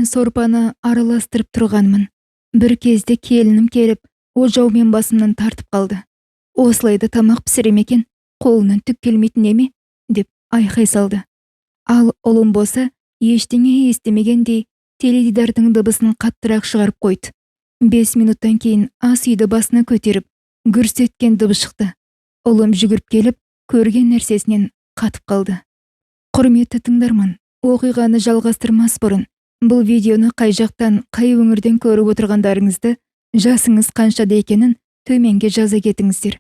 сорпаны араластырып тұрғанмын. Бір кезде келінім келіп, ожаумен басымнан тартып қалды. Осылайда тамақ пісіремекен, қолынан түк келмейтін неме, деп айқай салды. Ал ұлым болса, ештеңе естімегендей, теледидардың дыбысын қаттырақ шығарып қойды. 5 минуттан кейін ас үйді басына көтеріп, гүрс еткен дыбыс шықты. Ұлым жүгіріп келіп, көрген нәрсесінен қатып қалды. Құрметті тыңдарман, оқиғаны жалғастырмас бұрын, бұл видеоны қай жақтан, қай өңірден көріп отырғандарыңызды, жасыңыз қаншада екенін төменге жаза кетіңіздер.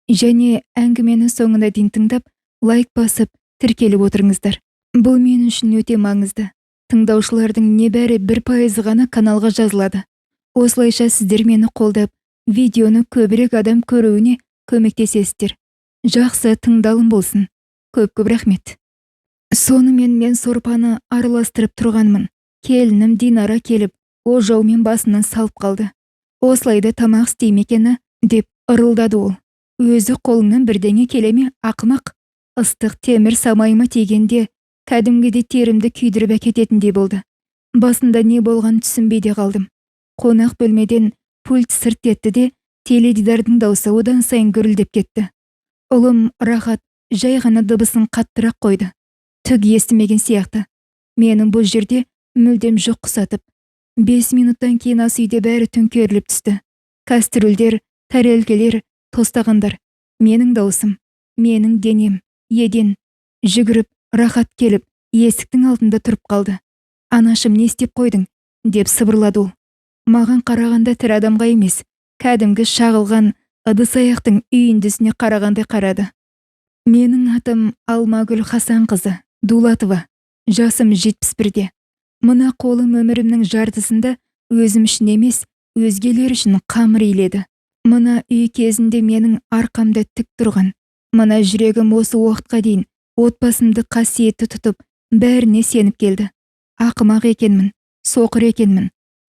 Және әңгімені соңына дейін тыңдап, лайк басып, тіркеліп отырыңыздар. Бұл мен үшін өте маңызды. Тыңдаушылардың небәрі 1% ғана каналға жазылады. Осылайша сіздер мені қолдап, видеоны көбірек адам көруіне көмектесесіздер. Жақсы тыңдалым болсын. Көп рахмет. Сонымен мен сорпаны араластырып тұрғанмын. Келінім Динара келіп, ожаумен басынан салып қалды. Осылайда тамақ істеймекені, деп ырылдады ол. Өзі қолыңнан бірдеңе келеме, ақымақ. Ыстық темір самайыма тигенде, кәдімгідей терімді күйдіріп әкететіндей болды. Басында не болған түсінбей де қалдым. Қонақ бөлмеден пульт сырт етті де, теледидардың дауысы одан сайын гүрілдеп кетті. Ұлым Рахат жай ғана дыбысын қаттырақ қойды. Түк естімеген сияқты. Менің бұл жерде мүлдем жоқ құсатып. 5 минуттан кейін ас үйде бәрі төңкеріліп түсті. Кастрюльдер, тәрелкелер, тостағандар. Менің дауысым, менің денем, еден. Жүгіріп, Рахат келіп, есіктің алдында тұрып қалды. Анашым, не істеп қойдың? Деп сыбырлады ол. Маған қарағанда тірі адамға емес, кәдімгі шағылған ыдыс аяқтың үйіндісіне қарағандай қарады. Менің атым Алмагүл Хасанқызы Дулатова. Жасым 71-де. Мына қолым өмірімнің жартысында өзім үшін емес, өзгелер үшін қамыр иледі. Мына үй кезінде менің арқамда тік тұрған. Мына жүрегім осы уақытқа дейін отбасымды қасиетті тұтып, бәріне сеніп келді. Ақымақ екенмін, соқыр екенмін.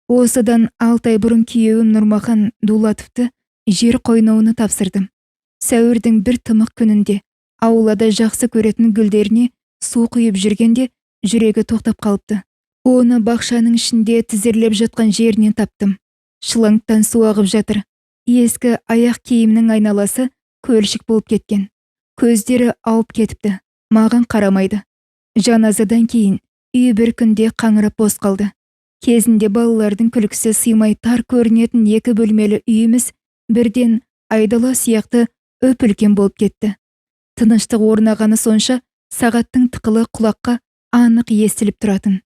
Осыдан 6 ай бұрын күйеуім Нұрмахан Дулатовты жер қойнауына тапсырдым. Сәуірдің бір тымық күнінде аулада жақсы көретін гүлдеріне су құйып жүргенде жүрегі тоқтап қалыпты. Оны бақшаның ішінде тізерлеп жатқан жерінен таптым. Шлангтан су ағып жатыр. Ескі аяқ киімнің айналасы көлшік болып кеткен. Көздері ауып кетіпті. Маған қарамайды. Жаназадан кейін үй бір күнде қаңырап бос қалды. Кезінде балалардың күлкісі сыймай тар көрінетін 2 бөлмелі үйіміз бірден айдала сияқты өп-үлкен болып кетті. Тыныштық орнағаны сонша, сағаттың тықылы құлаққа анық естіліп тұратын.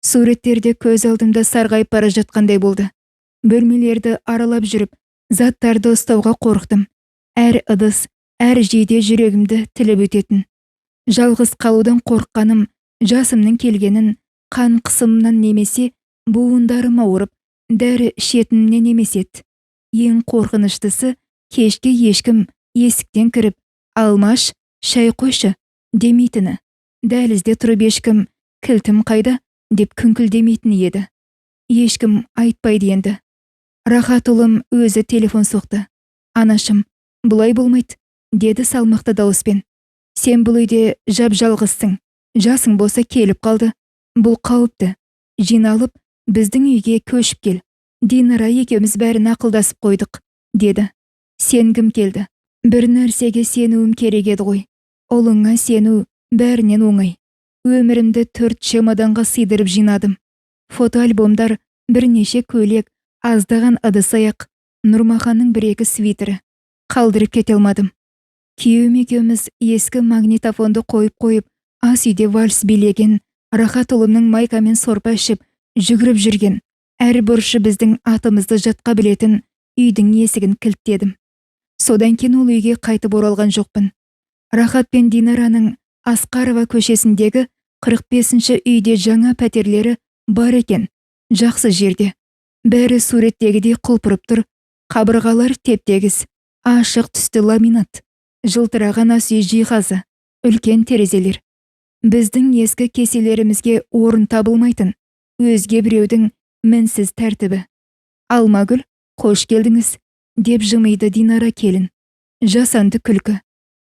Суреттерде көз алдымда сарғайып бара жатқандай болды. Бөлмелерді аралап жүріп, заттарды ұстауға қорықтым. Әр ыдыс, әр жейде жүрегімді тіліп өтетін. Жалғыз қалудан қорыққаным, жасымның келгенін, қан қысымынан немесе буындарым ауырып, дәрі ішетінімнен емес еді. Ең қорқыныштысы, кешке ешкім есіктен кіріп, алмаш, шай қойшы демейтіні. Дәлізде тұрып ешкім, кілтім қайда, деп күңкілдемейтін еді. Ешкім айтпайды енді. Рахат ұлым өзі телефон соқты. Анашым, бұлай болмайды, деді салмақты дауыспен. Сен бұл үйде жап-жалғызсың. Жасың болса келіп қалды. Бұл қауіпті. Жиналып, біздің үйге көшіп кел. Динара екеуміз бәрін ақылдасып қойдық, деді. Сенгім келді. Бір нәрсеге сенуім керек еді ғой. Ұлыңа сену бәрінен оңай. Өмірімді 4 чемоданға сыйдырып жинадым. Фотоальбомдар, бірнеше көйлек, аздаған ыдыс-аяқ, Нұрмаханның 1-2 свитері. Қалдырып кете алмадым. Күйеуім екеуміз ескі магнитофонды қойып, ас үйде вальс билеген, Рахат ұлымның майкамен сорпа ішіп, жүгіріп жүрген, әр бұрышы біздің атымызды жатқа білетін үйдің есігін кілттедім. Содан кейін ол үйге қайтып оралған жоқпын. Рахат пен Динараның Асқарова көшесіндегі 45-ші үйде жаңа пәтерлері бар екен. Жақсы жерде. Бәрі суреттегідей құлпырып тұр. Қабырғалар теп-тегіс. Ашық түсті ламинат. Жылтыраған ас үй жиһазы. Үлкен терезелер. Біздің ескі кеселерімізге орын табылмайтын. Өзге біреудің мінсіз тәртібі. Алмагүл, қош келдіңіз, деп жымиды Динара келін. Жасанды күлкі.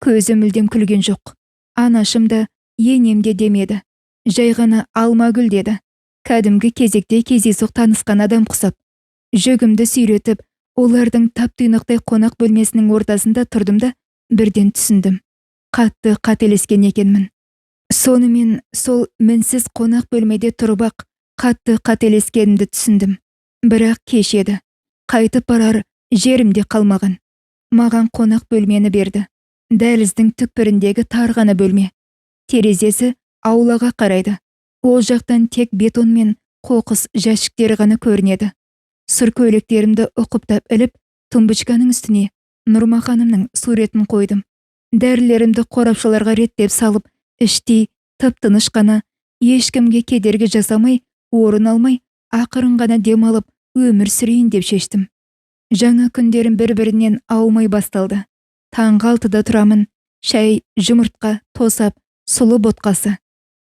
Көзі мүлдем күлген жоқ. Анашым да, енем де демеді. Жай ғана Алмагүл деді. кәдімгі кезекте кездейсоқ танысқан адам құсап. Жөгімді сүйретіп, олардың тап-тұйнақтай қонақ бөлмесінің ортасында тұрдым да, бірден түсіндім. Қатты қателескен екенмін. Сонымен сол мінсіз қонақ бөлмеде тұрып-ақ қатты қателескенімді түсіндім. Бірақ кеш еді. Қайтып барар жерімде қалмаған. Маған қонақ бөлмені берді. Дәліздің түкпіріндегі тар ғана бөлме. Терезесі аулаға қарайды. Ол жақтан тек бетон мен қоқыс жәшіктері ғана көрінеді. Сұр көйлектерімді ұқыптап іліп, тумбочканың үстіне Нұрма ханымның суретін қойдым. Дәрілерімді қорапшаларға реттеп салып, іштей тып-тыныш қана, ешкімге кедергі жасамай, орын алмай, ақырын ғана демалып, өмір сүрейін деп шештім. Жаңа күндерім бір-бірінен аумай басталды. Таңғы 6-да тұрамын. Шәй, жұмыртқа, тосап, сұлы ботқасы.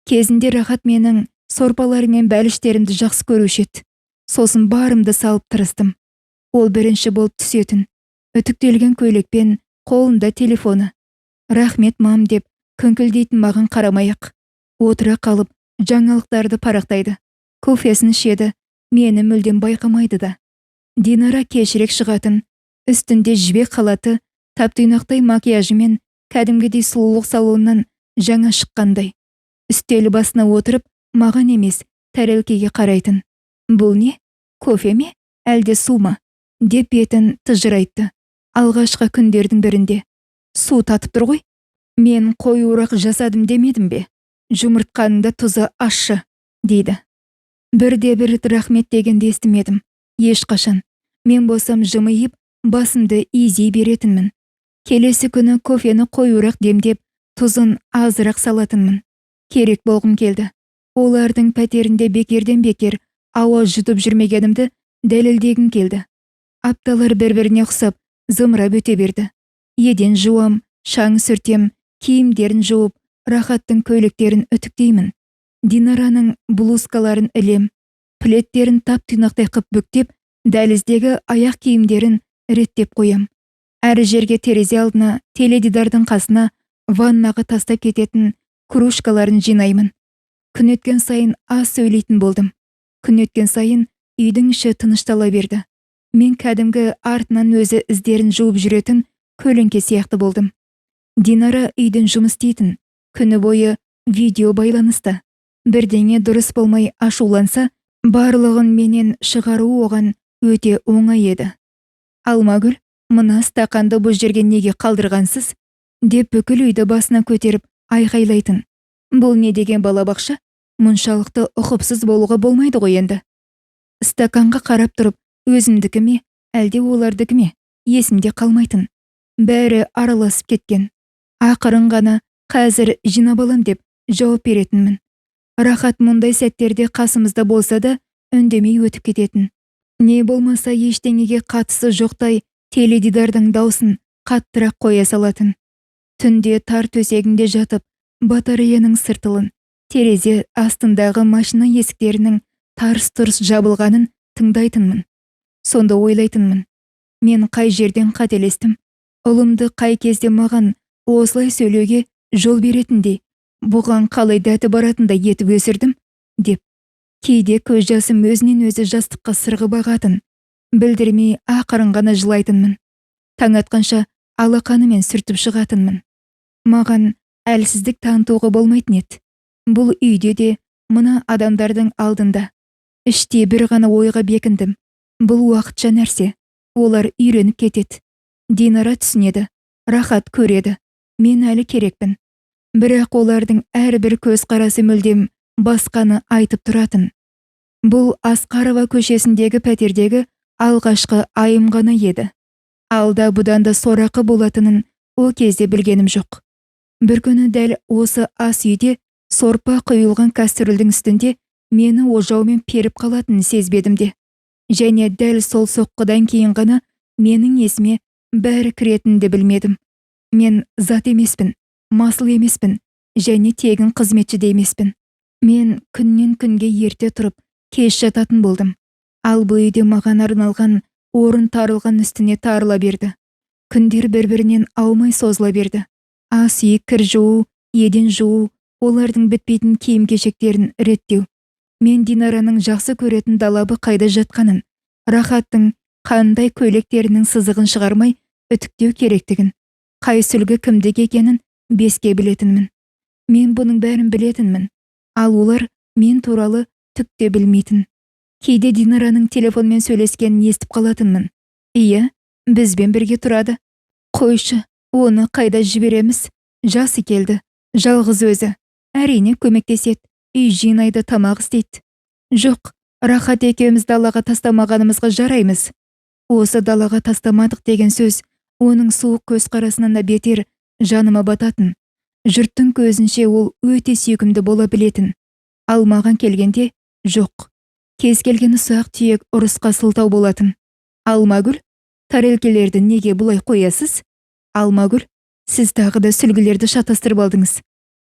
Кезінде Рахат менің сорпалары мен бәліштерімді жақсы көруші еді. Сосын барымды салып тырыстым. Ол бірінші болып түсетін. Үтіктелген көйлекпен, қолында телефоны. Рахмет мам деп күңкілдейтін маған қарамайық. Отыра қалып, жаңалықтарды парақтайды. Кофесін ішеді, мені мүлдем байқамайды да. Динара кешірек шығатын, үстінде жібек халаты, тап-тұйнақтай макияжымен кәдімгідей сұлулық салонынан жаңа шыққандай. Үстел басына отырып, маған емес, тәрелкеге қарайтын. Бұл не? Кофе ме? Әлде су ма? Деп бетін тыжырайтты. Алғашқы күндердің бірінде. Су татып тұр ғой. Мен қоюырақ жасадым демедім бе? Жұмыртқанында тұзы ащы, дейді. Бірде-бір рахмет дегенді естімедім. Ешқашан. Мен болсам жымиып, басымды изей беретінмін. Келесі күні кофені қоюырақ демдеп, тұзын азырақ салатынмын. Керек болғым келді. Олардың пәтерінде бекерден бекер ауа жұтып жүрмегенімді дәлелдегім келді. Апталар бір-біріне ұқсап, зымырап өте берді. Еден жуам, шаң сүртем, киімдерін жуып, Рахаттың көйлектерін үтіктеймін. Динараның блузкаларын ілем, плеттерін тап-тұйнақтай қып бүктеп, дәліздегі аяқ киімдерін реттеп қоям. Әрі жерге терезе алдына, теледидардың қасына, ваннаға тастап кететін кружкаларын жинаймын. Күн өткен сайын аз сөйлейтін болдым. Күн өткен сайын үйдің іші тыныштала берді. Мен кәдімгі артынан өзі іздерін жуып жүретін көлеңке сияқты болдым. Динара үйден жұмыс істейтін. Күні бойы видео байланыста. Бірдеңе дұрыс болмай ашуланса, барлығын менен шығару оған өте оңай еді. Алмагүл, мына стақанды бұл жерге неге қалдырғансыз? Деп бүкіл үйді басына көтеріп айқайлайтын. Бұл не деген балабақша? Мұншалықты ұқыпсыз болуға болмайды ғой енді. Стақанға қарап тұрып, өзімдікі ме, әлде олардікі ме? Есімде қалмайтын. Бәрі араласып кеткен. Ақырын ғана қазір жинап алам деп жауап беретінмін. Рахат мұндай сәттерде қасымызда болса да үндемей өтіп кететін. Не болмаса ештеңеге қатысы жоқтай теледидардың даусын қаттырақ қоя салатын. Түнде тар төсегінде жатып, батареяның сыртылын, терезе астындағы машина есіктерінің тарс-тұрс жабылғанын тыңдайтынмын. Сонда ойлайтынмын. Мен қай жерден қателестім? Ұлымды қай кезде маған осылай сөйлеуге жол беретіндей, бұған қалай дәті баратындай етіп өсірдім, деп. Кейде көз жасым өзінен өзі жастыққа сырғып ағатын. Білдірмей ақырын ғана жылайтынмын. Таң атқанша алақанымен сүртіп шығатынмын. Маған әлсіздік танытуға болмайтын еді. Бұл үйде де, мына адамдардың алдында. Іште бір ғана ойға бекіндім. Бұл уақытша нәрсе. Олар үйреніп кетеді. Динара түсінеді. Рахат көреді. Мен әлі керекпін. Бірақ олардың әрбір көз қарасы мүлдем басқаны айтып тұратын. Бұл Асқарова көшесіндегі пәтердегі алғашқы айым ғана еді. Алда бұдан да сорақы болатынын ол кезде білгенім жоқ. Бір күні дәл осы ас үйде сорпа құйылған кастрөлдің үстінде мені ожаумен періп қалатынын сезбедім де. Және дәл сол соққыдан кейін ғана менің есіме бәрі кіретінді білмедім. Мен зат емеспін, масыл емеспін, және тегін қызметші де емеспін. Мен күннен күнге ерте тұрып, кеш жататын болдым. Ал бұл үйде маған арналған орын тарылған үстіне тарыла берді. Күндер бір-бірінен аумай созыла берді. Ас үй, кір жуу, еден жуу, олардың бітпейтін киім-кешектерін реттеу. Мен Динараның жақсы көретін далабы қайда жатқанын, Рахаттың қандай көйлектерінің сызығын шығармай үтіктеу керектігін, қай сүлгі кімдік екенін беске білетінмін. Мен бұның бәрін білетінмін, ал олар мен туралы түк те білмейтін. Кейде Динараның телефонмен сөйлескенін естіп қалатынмын. Иә, бізбен бірге тұрады. Қойшы, оны қайда жібереміз? Жасы келді, жалғыз өзі. Әрине көмектеседі, үй жинайды, тамақ істейді. Жоқ, Рахат екеуміз далаға тастамағанымызға жараймыз. Осы далаға тастамадық деген сөз оның суық көзқарасынан да бетер жаныма бататын. Жұрттың көзінше ол өте сүйкімді бола білетін. Ал маған келгенде жоқ. Кез келген ұсақ түйек ұрысқа сылтау болатын. Алмагүл, тарелкелерді неге бұлай қоясыз? Алмагүл, сіз тағы да сүлгілерді шатастырып алдыңыз.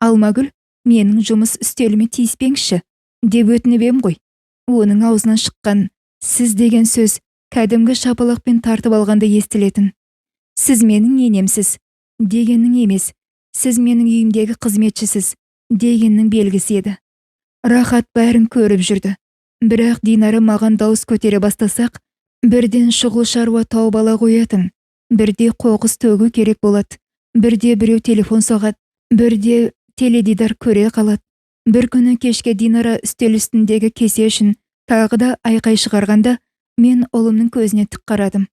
Алмагүл, менің жұмыс үстеліме тиіспеңізші, деп өтініп ем ғой. Оның аузынан шыққан сіз деген сөз кәдімгі шапалақпен тартып алғанда естілетін. Сіз менің енемсіз дегеннің емес, сіз менің үйімдегі қызметшісіз дегеннің белгісі еді. Рахат бәрін көріп жүрді. Бірақ Динара маған дауыс көтере бастасақ, бірден шұғыл шаруа тауып ала қоятын. Бірде қоқыс төгу керек болады, бірде біреу телефон соғады, бірде теледидар көре қалады. Бір күні кешке Динара үстел үстіндегі кесе үшін тағы да айқай шығарғанда, мен ұлымның көзіне тік қарадым.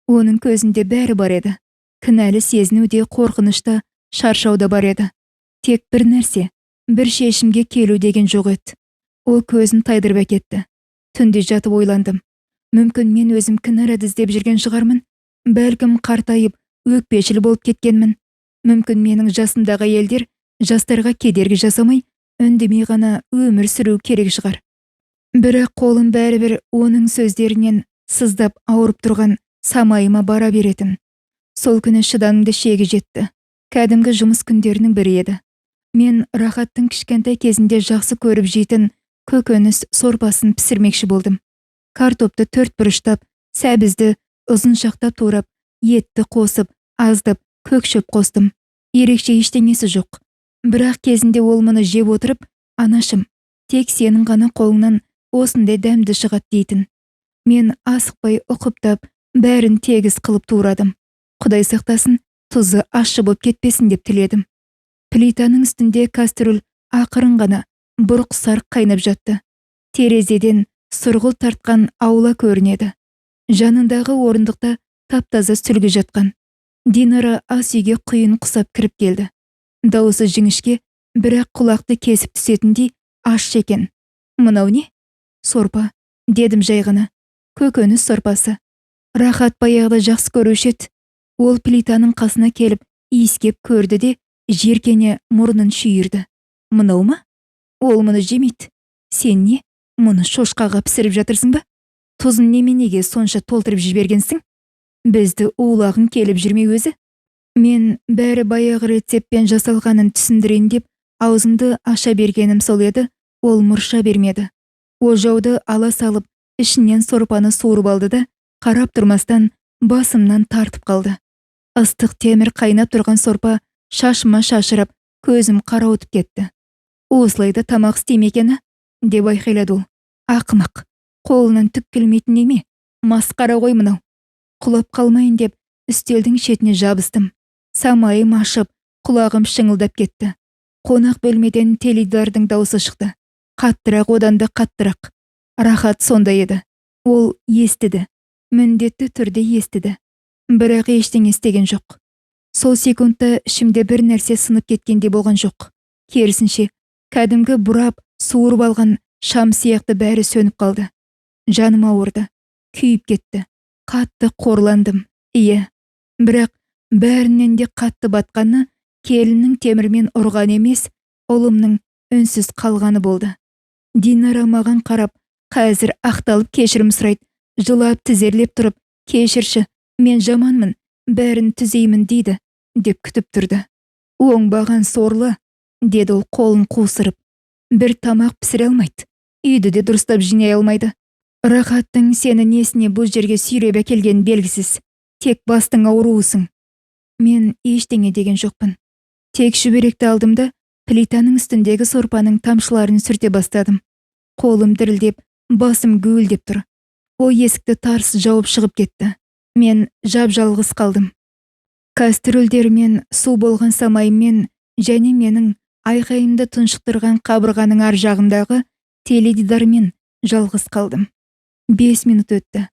Оның көзінде бәрі бар еді. Кінәлі сезінуде, қорқынышта, шаршауда бар еді. Тек бір нәрсе, бір шешімге келу деген жоқ еді. Ол көзін тайдырып әкетті. Түнде жатып ойландым. Мүмкін мен өзім кінәрат іздеп жүрген шығармын. Бәлкім қартайып, өкпешіл болып кеткенмін. Мүмкін менің жасымдағы әйелдер жастарға кедергі жасамай, үндемей ғана өмір сүру керек шығар. Бірақ қолым бәрібір оның сөздерінен сыздап ауырып тұрған самайыма бара беретін. Сол күні шыданымды шегі жетті. Кәдімгі жұмыс күндерінің бірі еді. Мен Рахаттың кішкентай кезінде жақсы көріп жейтін көкөніс сорпасын пісірмекші болдым. Картопты төрт бұрыштап, сәбізді ұзыншақтап турап, етті қосып, аздап, көкшөп қостым. Ерекше ештеңесі жоқ. Бірақ кезінде ол мұны жеп отырып, анашым, тек сенің ғана қолыңнан осындай дәмді шығады дейтін. Мен асықпай ұқыптап, бәрін тегіс қылып турадым. Құдай сақтасын, тұзы ащы болып кетпесін деп тіледім. Плитаның үстінде кастрюль ақырын ғана бұрқ сарқ қайнап жатты. Терезеден сұрғыл тартқан аула көрінеді. Жанындағы орындықта таптаза сүлгі жатқан. Динара ас үйге құйын құсап кіріп келді. Дауысы жіңішке, бірақ құлақты кесіп түсетіндей ащы екен. Мынау не? Сорпа, дедім жай ғана. Көкөніс сорпасы. Рахат баяғыда жақсы көруші еді. Ол плитаның қасына келіп, иіскеп көрді де, жеркене мұрнын шүйірді. Мынау ма? Ол мұны жемейді. Сен не? Мұны шошқаға пісіріп жатырсың ба? Тұзын неменеге сонша толтырып жібергенсің? Бізді улағың келіп жүрмей өзі? Мен бәрі баяғы рецептпен жасалғанын түсіндірейін деп, аузымды аша бергенім сол еді, ол мұрша бермеді. Ожауды ала салып, ішінен сорпаны суырып алды да, қарап тұрмастан басымнан тартып қалды. Ыстық темір қайнап тұрған сорпа шашыма шашырап, көзім қарауытып кетті. Осылайда тамақ істемекені, деп айқайлады ол. Ақымақ, қолынан түк келмейтін неме? Масқара ғой мынау. Құлап қалмайын деп, үстелдің шетіне жабыстым. Самайым ашып, құлағым шыңылдап кетті. Қонақ бөлмеден теледидардың дауысы шықты. Қаттырақ, одан да қаттырақ. Рахат сондай еді. Ол естіді. Міндетті түрде естіді. Бірақ ештеңе істеген жоқ. Сол секундта ішімде бір нәрсе сынып кеткенде болған жоқ. Керісінше, кәдімгі бұрап, суырып алған шам сияқты бәрі сөніп қалды. Жаным ауырды, күйіп кетті. Қатты қорландым. Иә, бірақ бәрінен де қатты батқаны келіннің темірмен ұрған емес, ұлымның үнсіз қалғаны болды. Динара маған қарап, қазір ақталып кешірім сұрайды. Жылап тізерлеп тұрып, кешірші, мен жаманмын, бәрін түзеймін дейді, деп күтіп тұрды. Оңбаған сорлы, деді ол қолын қусырып. Бір тамақ пісіре алмайды, үйді де дұрыстап жинай алмайды. Рахаттың сені несіне бұл жерге сүйреп әкелген белгісіз. Тек бастың ауруысың. Мен ештеңе деген жоқпын. Тек шүберекті алдым да, плитаның үстіндегі сорпаның тамшыларын сүрте бастадым. Қолым дірілдеп, басым гуілдеп тұр. Ол есікті тарс жауып шығып кетті. Мен жап-жалғыз қалдым. Кастрюльдермен, су болған самаймен және менің айқайымды тұншықтырған қабырғаның ар жағындағы теледидармен жалғыз қалдым. 5 минут өтті.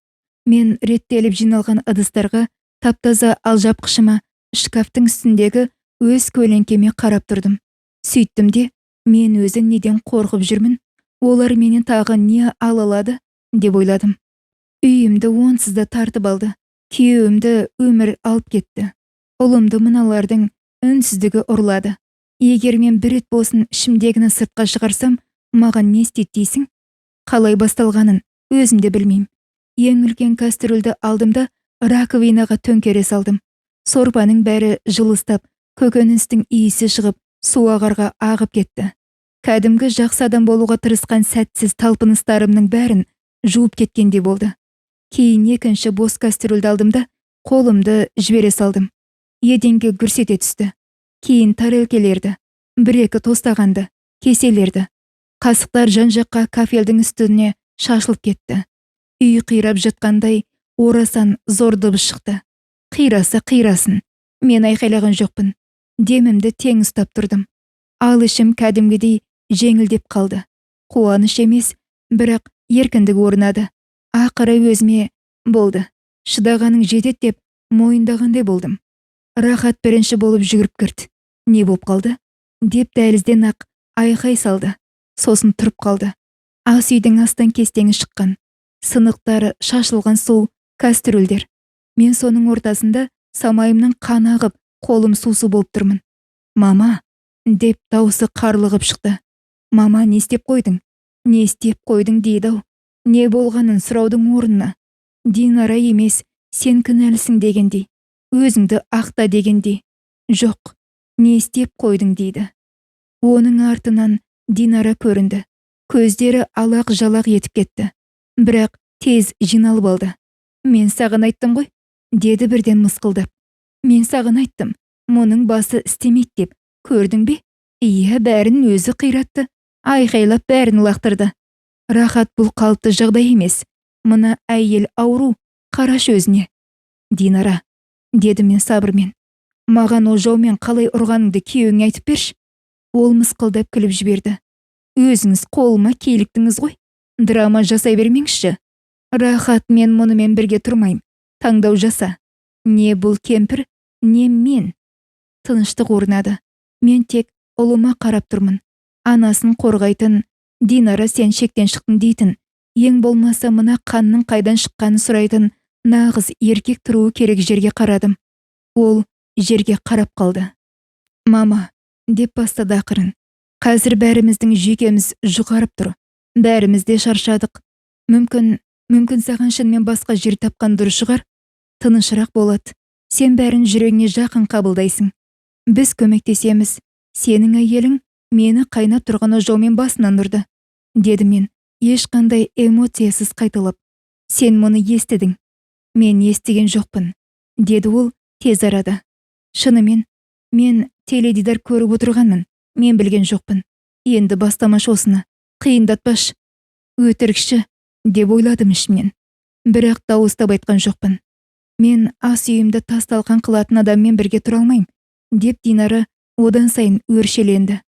Мен реттеліп жиналған ыдыстарға, таптаза алжапқышыма, шкафтың үстіндегі өз көлеңкеме қарап тұрдым. Сөйттім де, мен өзі неден қорқып жүрмін, олар менен тағы не ала алады деп ойладым. Үйімді онсыз да тартып алды. Күйеуімді өмір алып кетті. Ұлымды мыналардың үнсіздігі ұрлады. Егер мен бір рет болсын ішімдегіні сыртқа шығарсам, маған не істейді дейсің? Қалай басталғанын өзім де білмеймін. Ең үлкен кастрюльді алдым да раковинаға төңкере салдым. Сорпаның бәрі жылыстап, көкөністің иісі шығып, су ағарға ағып кетті. Кәдімгі жақсы адам болуға тырысқан сәтсіз талпыныстарымның бәрін жуып кеткендей болды. Кейін екінші бос кастрюльді алдым да қолымды жібере салдым. Еденге гүрс ете түсті. Кейін тарелкелерді, бір-екі тостағанды, кеселерді. Қасықтар жан-жаққа кафелдің үстіне шашылып кетті. Үй қирап жатқандай орасан зор дыбыс шықты. Қираса қирасын. Мен айқайлаған жоқпын. Демімді тең ұстап тұрдым. Ал ішім кәдімгідей жеңілдеп қалды. Қуаныш емес, бірақ еркіндік орнады. Ақыры өзіме болды. Шыдағаның жетеді деп мойындағандай болдым. Рахат бірінші болып жүгіріп кірді. Не боп қалды? Деп дәлізден ақ айқай салды. Сосын тұрып қалды. Ас үйдің астан кестеңі шыққан. Сынықтары, шашылған су, кастрюльдер. Мен соның ортасында самайымның қан ағып, қолым сусу болып тұрмын. Мама, деп дауысы қарлығып шықты. Мама, не істеп қойдың? Не істеп қойдың дейді-ау. Не болғанын сұраудың орнына. Динара емес, сен кінәлісің дегендей. Өзіңді ақта дегендей. Жоқ, не істеп қойдың дейді. Оның артынан Динара көрінді. Көздері алақ-жалақ етіп кетті. Бірақ тез жиналып алды. Мен саған айттым ғой, деді бірден мысқылдап. Мен саған айттым, мұның басы істемейді деп. Көрдің бе? Иә, бәрін өзі қиратты. Айқайлап бәрін лақтырды. Рахат, бұл қалыпты жағдай емес. Мына әйел ауру, қараш өзіне. Динара, деді мен сабырмен. Маған ожаумен қалай ұрғаныңды күйеуіңе айтып берші. Ол мысқылдап күліп жіберді. Өзіңіз қолыма киліктіңіз ғой. Драма жасай бермеңізші. Рахат, мен мұнымен бірге тұрмайым. Таңдау жаса. Не бұл кемпір, не мен. Тыныштық орнады. Мен тек ұлыма қарап тұрмын. Анасын қорғайтын, Динара сен шектен шықтың дейтін. Ең болмаса мына қанның қайдан шыққанын сұрайтын нағыз еркек тұруы керек жерге қарадым. Ол жерге қарап қалды. Мама, деп бастады ақырын. Қазір бәріміздің жүйкеміз жұқарып тұр. Бәріміз де шаршадық. Мүмкін саған шынымен басқа жер тапқан дұрыс шығар. Тынышырақ болады. Сен бәрін жүрегіңе жақын қабылдайсың. Біз көмектесеміз. Сенің әйелің мені қайнап тұрған ожаумен басынан ұрды, деді мен, ешқандай эмоциясыз қайталап. Сен мұны естідің. Мен естіген жоқпын, деді ол тез арада. Шынымен, мен теледидар көріп отырғанмын. Мен білген жоқпын. Енді бастамаш осыны. Қиындатпаш. Өтірікші, деп ойладым ішімнен. Бірақ дауыстап айтқан жоқпын. Мен ас үйімді тас-талқан қылатын адаммен бірге тұра алмаймын, деп Динара одан сайын өршеленді.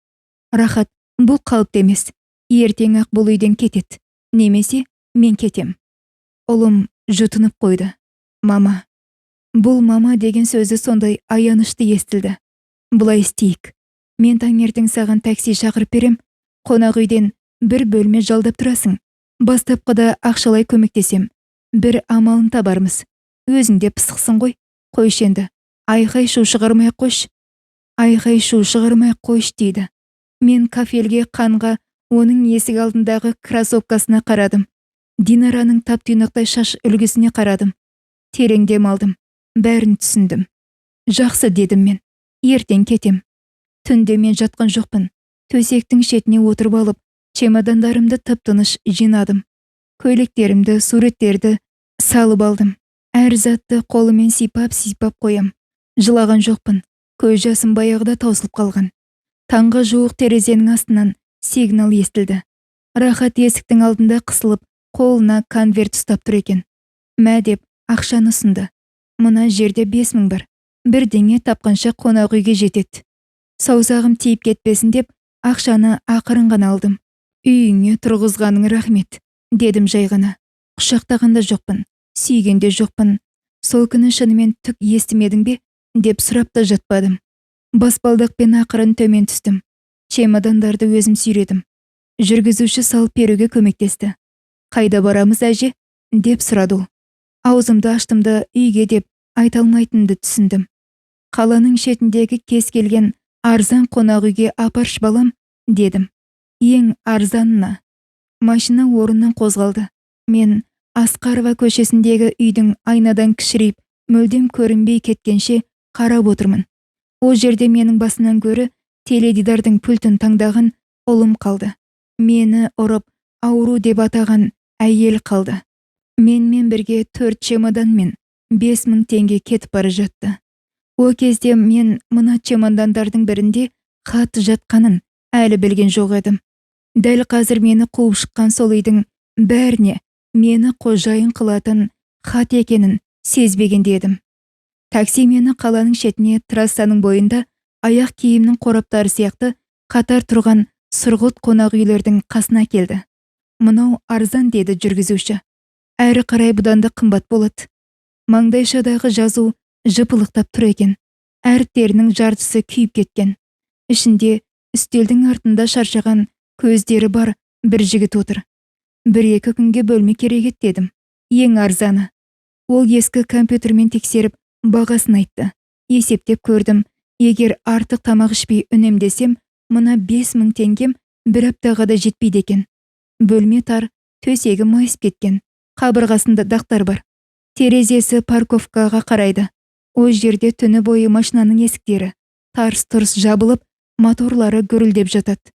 Рахат, бұл қалыпты емес. Ертең ақ бұл үйден кетеді. Немесе мен кетем. Ұлым жұтынып қойды. Мама. Бұл мама деген сөзі сондай аянышты естілді. Бұлай істейік. Мен таңертең саған такси шақырып берем. Қонақ үйден бір бөлме жалдап тұрасың. Бастапқыда ақшалай көмектесем. Бір амалын табармыз. Өзің де пысықсың ғой. Қойш енді. Айқай-шу шығармай қойш. Айқай-шу шығармай қойш дейді. Мен кафельге, қанға, оның есік алдындағы кроссовкасына қарадым. Динараның тап-тұйнақтай шаш үлгісіне қарадым. Терең дем алдым. Бәрін түсіндім. Жақсы, дедім мен. Ертең кетем. Түнде мен жатқан жоқпын. Төсектің шетіне отырып алып, чемодандарымды тып-тыныш жинадым. Көйлектерімді, суреттерді салып алдым. Әр затты қолымен сипап қоям. Жылаған жоқпын. Көз жасым баяғыда таусылып қалған. Таңға жуық терезенің астынан сигнал естілді. Рахат есіктің алдында қысылып, қолына конверт ұстап тұр екен. Мә деп ақшаны ұсынды. Мына жерде 5000 бар. Бірдеңе тапқанша қонақ үйге жетеді. Саусағым тиіп кетпесін деп, ақшаны ақырын ғана алдым. Үйіңе тұрғызғаның рахмет, дедім жай ғана. Құшақтағанда жоқпын, сүйгенде жоқпын. Сол күні шынымен түк естімедің бе, деп сұрап та жатпадым. Баспалдақпен ақырын төмен түстім. Чемодандарды өзім сүйредім. Жүргізуші салып беруге көмектесті. Қайда барамыз, әже? Деп сұрады ол. Аузымды аштым да үйге деп айта алмайтынымды түсіндім. Қаланың шетіндегі кез келген арзан қонақ үйге апаршы балам, дедім. Ең арзанына. Машина орнынан қозғалды. Мен Асқарова көшесіндегі үйдің айнадан кішірейіп, мүлдем көрінбей кеткенше қарап отырмын. О жерде менің басынан гөрі теледидардың пультін таңдаған ұлым қалды. Мені ұрып, ауру деп атаған әйел қалды. Менімен бірге 4 чемодан мен 5000 теңге кетіп бара жатты. О кезде мен мына чемодандардың бірінде хат жатқанын әлі білген жоқ едім. Дәл қазір мені қуып шыққан сол үйдің бәріне мені қожайын қылатын хат екенін сезбегенде едім. Такси мені қаланың шетіне, трассаның бойында аяқ киімнің қораптары сияқты қатар тұрған сұрғылт қонақ үйлердің қасына келді. Мынау арзан, деді жүргізуші. Әрі қарай бұдан да қымбат болады. Маңдайшадағы жазу жыпылықтап тұр екен. Әріптерінің жартысы күйіп кеткен. Ішінде үстелдің артында шаршаған көздері бар бір жігіт отыр. 1-2 күнге бөлме керек еді, дедім. Ең арзаны. Ол ескі компьютермен тексеріп, бағасын айтты. Есептеп көрдім. Егер артық тамақ ішпей үнемдесем, мына 5000 теңгем бір аптаға да жетпейді екен. Бөлме тар, төсегі майысып кеткен. Қабырғасында дақтар бар. Терезесі парковкаға қарайды. О жерде түні бойы машинаның есіктері тарс-тұрс жабылып, моторлары гүрілдеп жатады.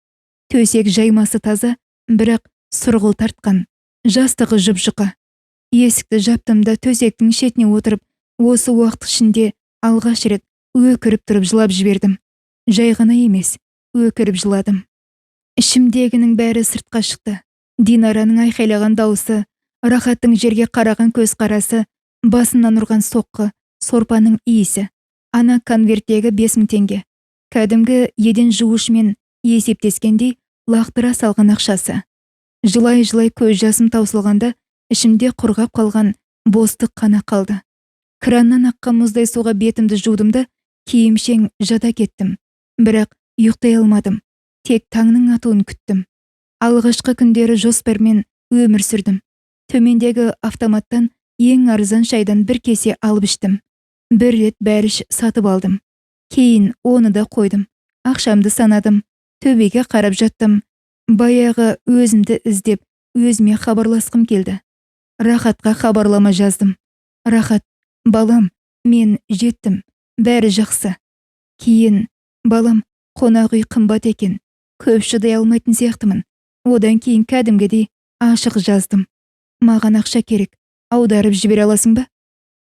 Төсек жаймасы таза, бірақ сұрғыл тартқан. Жастығы жұп-жұқа. Есікті жаптым да төсектің шетіне отырып, осы уақыт ішінде алғаш рет өкіріп тұрып жылап жібердім. Жай ғана емес, өкіріп жыладым. Ішімдегінің бәрі сыртқа шықты. Динараның айқайлаған дауысы, Рахаттың жерге қараған көз қарасы, басынан ұрған соққы, сорпаның иісі, ана конверттегі 5000 теңге. Кәдімгі еден жуышмен есептескендей лақтыра салған ақшасы. Жылай-жылай көз жасым таусылғанда, ішімде құрғап қалған бостық қана қалды. Краннан аққан мұздай суға бетімді жудым да, киімшең жата кеттім. Бірақ ұйықтай алмадым. Тек таңның атуын күттім. Алғашқы күндері жоспармен өмір сүрдім. Төмендегі автоматтан ең арзан шайдан бір кесе алып іштім. Бір рет бәріш сатып алдым. Кейін оны да қойдым. Ақшамды санадым. Төбеге қарап жаттым. Баяғы өзімді іздеп, өзіме хабарласқым келді. Рахатқа хабарлама жаздым. Рахат, балам, мен жеттім. Бәрі жақсы. Кейін, балам, қонақ үй қымбат екен. Көп шыдай алмайтын сияқтымын. Одан кейін кәдімгідей ашық жаздым. Маған ақша керек. Аударып жібере аласың ба?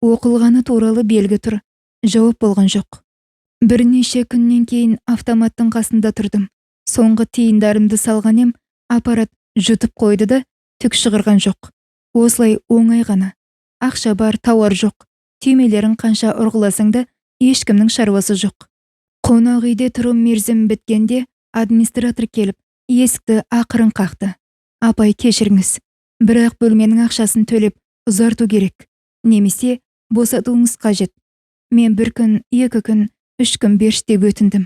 Оқылғаны туралы белгі тұр. Жауап болған жоқ. Бірнеше күннен кейін автоматтың қасында тұрдым. Соңғы тиындарымды салған ем, аппарат жұтып қойды да, түк шығырған жоқ. Осылай оңай ғана. Ақша бар, тауар жоқ. Түймелерін қанша ұрғыласаң да, ешкімнің шаруасы жоқ. Қонақ үйде тұру мерзім біткенде, администратор келіп, есікті ақырын қақты. Апай, кешіріңіз. Бірақ бөлменің ақшасын төлеп ұзарту керек. Немесе босатуыңыз қажет. Мен 1 күн, 2 күн, 3 күн берші деп өтіндім.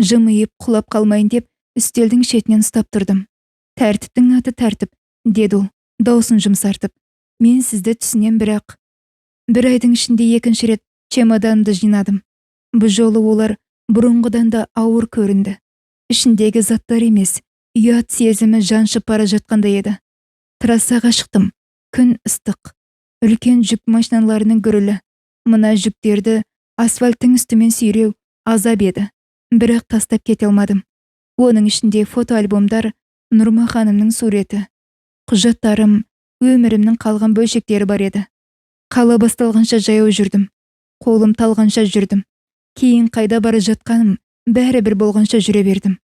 Жымиып құлап қалмайын деп, үстелдің шетінен ұстап тұрдым. Тәртіптің аты тәртіп, деді ол, даусын жұмсартып. Мен сізді түсінем, бірақ 1 айдың ішінде 2-ші рет чемоданды жинадым. Бұл жолы олар бұрынғыдан да ауыр көрінді. Ішіндегі заттар емес, ұят сезімі жаншып бара жатқандай еді. Трассаға шықтым. Күн ыстық. Үлкен жүк машиналарының гүрілі. Мына жүктерді асфальттың үстімен сүйреу азап еді. Бірақ тастап кете алмадым. Оның ішінде фотоальбомдар, Нұрма ханымның суреті. Құжаттарым, өмірімнің қалған бөлшектері бар еді. Қала басталғанша жаяу жүрдім. Қолым талғанша жүрдім. Кейін қайда бара жатқаным бәрі бір болғанша жүре бердім.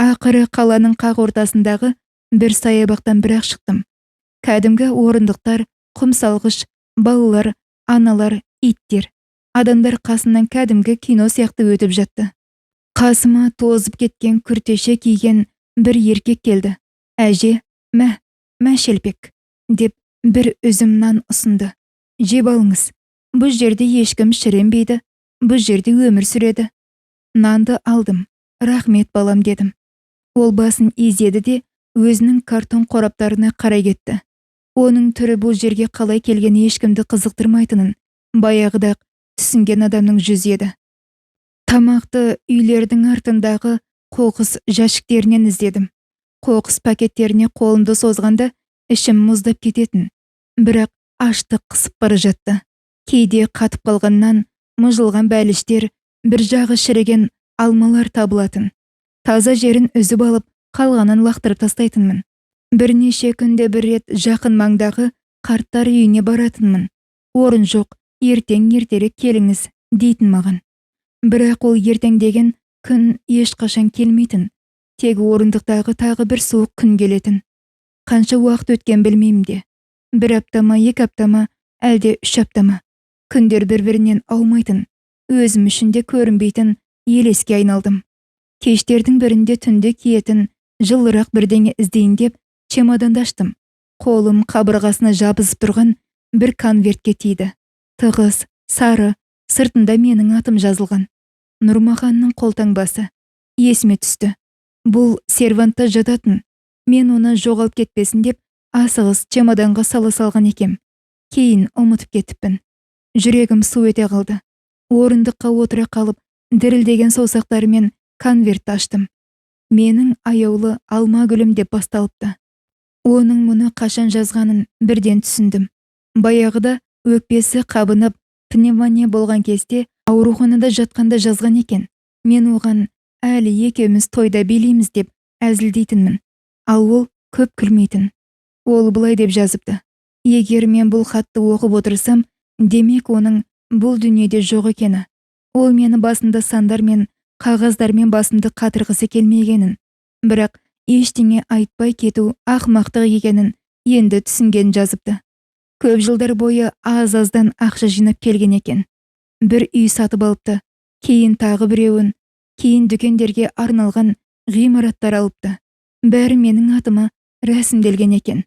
Ақыры қаланың қақ ортасындағы бір саябақтан бірақ шықтым. Кәдімгі орындықтар, құм салғыш, балалар, аналар, иттер. Адамдар қасынан кәдімгі кино сияқты өтіп жатты. Қасыма тозып кеткен күртеше киген бір еркек келді. Әже, мә шелпек, деп бір үзім нан ұсынды. Жеп алыңыз. Бұл жерде ешкім шіренбейді. Бұл жерде өмір сүреді. Нанды алдым. Рахмет балам, дедім. Ол басын изеді де өзінің картон қораптарына қарай кетті. Оның түрі бұл жерге қалай келгені ешкімді қызықтырмайтынын баяғыда түсінген адамның жүзі еді. Тамақты үйлердің артындағы қоқыс жәшіктерінен іздедім. Қоқыс пакеттеріне қолымды созғанда ішім мұздап кететін. Бірақ аштық қысып бара жатты. Кейде қатып қалғаннан мұжылған бәліштер, бір жағы шіріген алмалар табылатын. Таза жерін үзіп алып, қалғанын лақтырып тастайтынмын. Бірнеше күнде бір рет жақын маңдағы қарттар үйіне баратынмын. Орын жоқ, ертең ертерек келіңіз, дейтін маған. Бірақ ол ертең деген күн ешқашан келмейтін. Тек орындықтағы тағы бір суық күн келетін. Қанша уақыт өткен білмеймін де. 1 апта ма, 2 апта ма, әлде 3 апта ма. Күндер бір-бірінен аумайтын. Өзім үшін де көрінбейтін елеске айналдым. Кештердің бірінде түнде киетін жылырақ бірдеңе іздейін деп чемоданды аштым. Қолым қабырғасына жабысып тұрған бір конвертке тиді. Тығыз, сары, сыртында менің атым жазылған. Нұрмаханның қолтаңбасы. Есіме түсті. Бұл сервантта жататын. Мен оны жоғалып кетпесін деп асығыс чемоданға сала салған екем. Кейін ұмытып кетіппін. Жүрегім су ете қалды. Орындыққа отыра қалып, дірілдеген саусақтарымен конвертті аштым. Менің аяулы алма гүлім деп басталыпты. Оның мұны қашан жазғанын бірден түсіндім. Баяғыда өкпесі қабынып, пневмония болған кезде ауруханада жатқанда жазған екен. Мен оған әлі екеуміз тойда билейміз деп әзілдейтінмін. Ал ол көп күлмейтін. Ол былай деп жазыпты. Егер мен бұл хатты оқып отырсам, демек оның бұл дүниеде жоқ екені. Ол мені басында сандармен, қағаздармен басымды қатырғысы келмегенін, бірақ ештеңе айтпай кету ақымақтық екенін енді түсінген жазыпты. Көп жылдар бойы аз-аздан ақша жинап келген екен. Бір үй сатып алыпты, кейін тағы біреуін, кейін дүкендерге арналған ғимараттар алыпты. Бәрі менің атыма рәсімделген екен.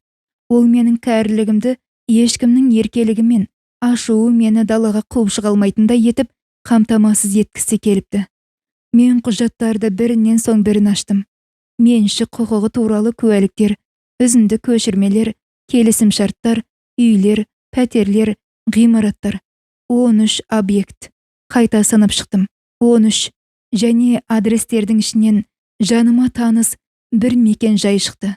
Ол менің кәрілігімді ешкімнің еркелігімен, ашуы мені далаға қуып шыға алмайтындай етіп қамтамасыз еткісі келіпті. Мен құжаттарды бірінен соң бірін аштым. Меншік құқығы туралы куәліктер, үзінді көшірмелер, келісімшарттар, үйлер, пәтерлер, ғимараттар. 13 объект. Қайта санап шықтым. 13. Және адрестердің ішінен жаныма таныс бір мекен жай шықты.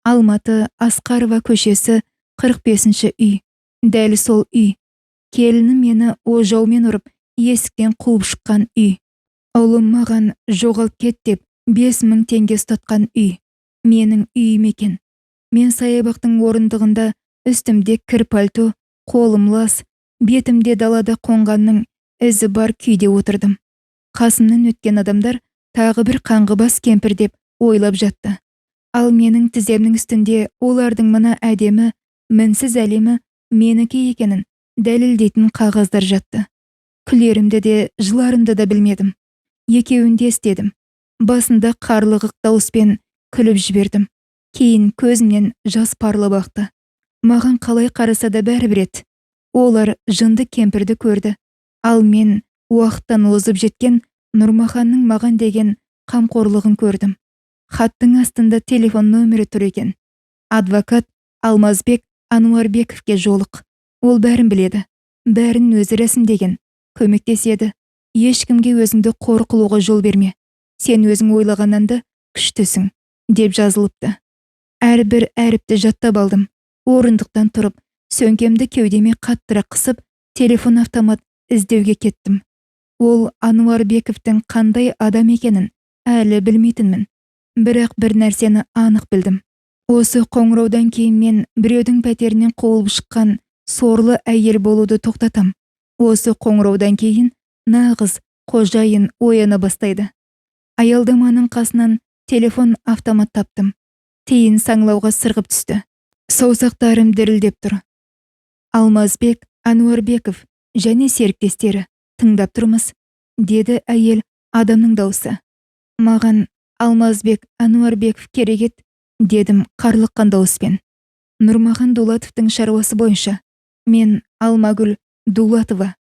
Алматы Асқарова көшесі 45-ші үй. Дәл сол үй. Келінім мені ожаумен ұрып, есіктен қуып шыққан үй. Ұлым маған жоғалып кет деп 5000 теңге ұстатқан үй. Менің үйім екен. Мен саябақтың орындығында үстімде кір пальто, қолым лас, бетімде далада қонғанның ізі бар күйде отырдым. Қасымнан өткен адамдар тағы бір қаңғыбас кемпір деп ойлап жатты. Ал менің тіземнің үстінде олардың мына әдемі, мінсіз әлемі менікі екенін дәлелдейтін қағаздар жатты. Күлерімді де, жыларымды да білмедім. Екеуін де істедім. Басында қарлығық дауыспен күліп жібердім. Кейін көзімнен жас парлап ақты. Маған қалай қараса да бәрібір еді. Олар жынды кемпірді көрді. Ал мен уақыттан озып жеткен Нұрмаханның маған деген қамқорлығын көрдім. Хаттың астында телефон нөмірі тұр екен. Адвокат Алмазбек Ануарбековке жолық. Ол бәрін біледі. Бәрін өзі рәсімдеген. Көмектеседі. Ешкімге өзіңді қор қылуға жол берме. Сен өзің ойлағаннан да күштісің, деп жазылыпты. Әрбір әріпті жаттап алдым. Орындықтан тұрып, сөмкемді кеудеме қаттырақ қысып, телефон автомат іздеуге кеттім. Ол Ануарбековтің қандай адам екенін әлі білмейтінмін. Бірақ бір нәрсені анық білдім. Осы қоңыраудан кейін мен біреудің пәтерінен қуылып шыққан сорлы әйел болуды тоқтатам. Осы қоңыраудан кейін нағыз қожайын ояна бастайды. Аялдаманың қасынан телефон автомат таптым. тейін саңлауға сырғып түсті. Саусақтарым дірілдеп тұр. Алмазбек Ануарбеков және серіктестері, тыңдап тұрмыз, деді әйел адамның даусы. Маған Алмазбек Ануарбеков керек ет, дедім қарлыққан дауыспен. Нұрмахан Дулатовтың шаруасы бойынша. Мен Алмагүл Дулатова.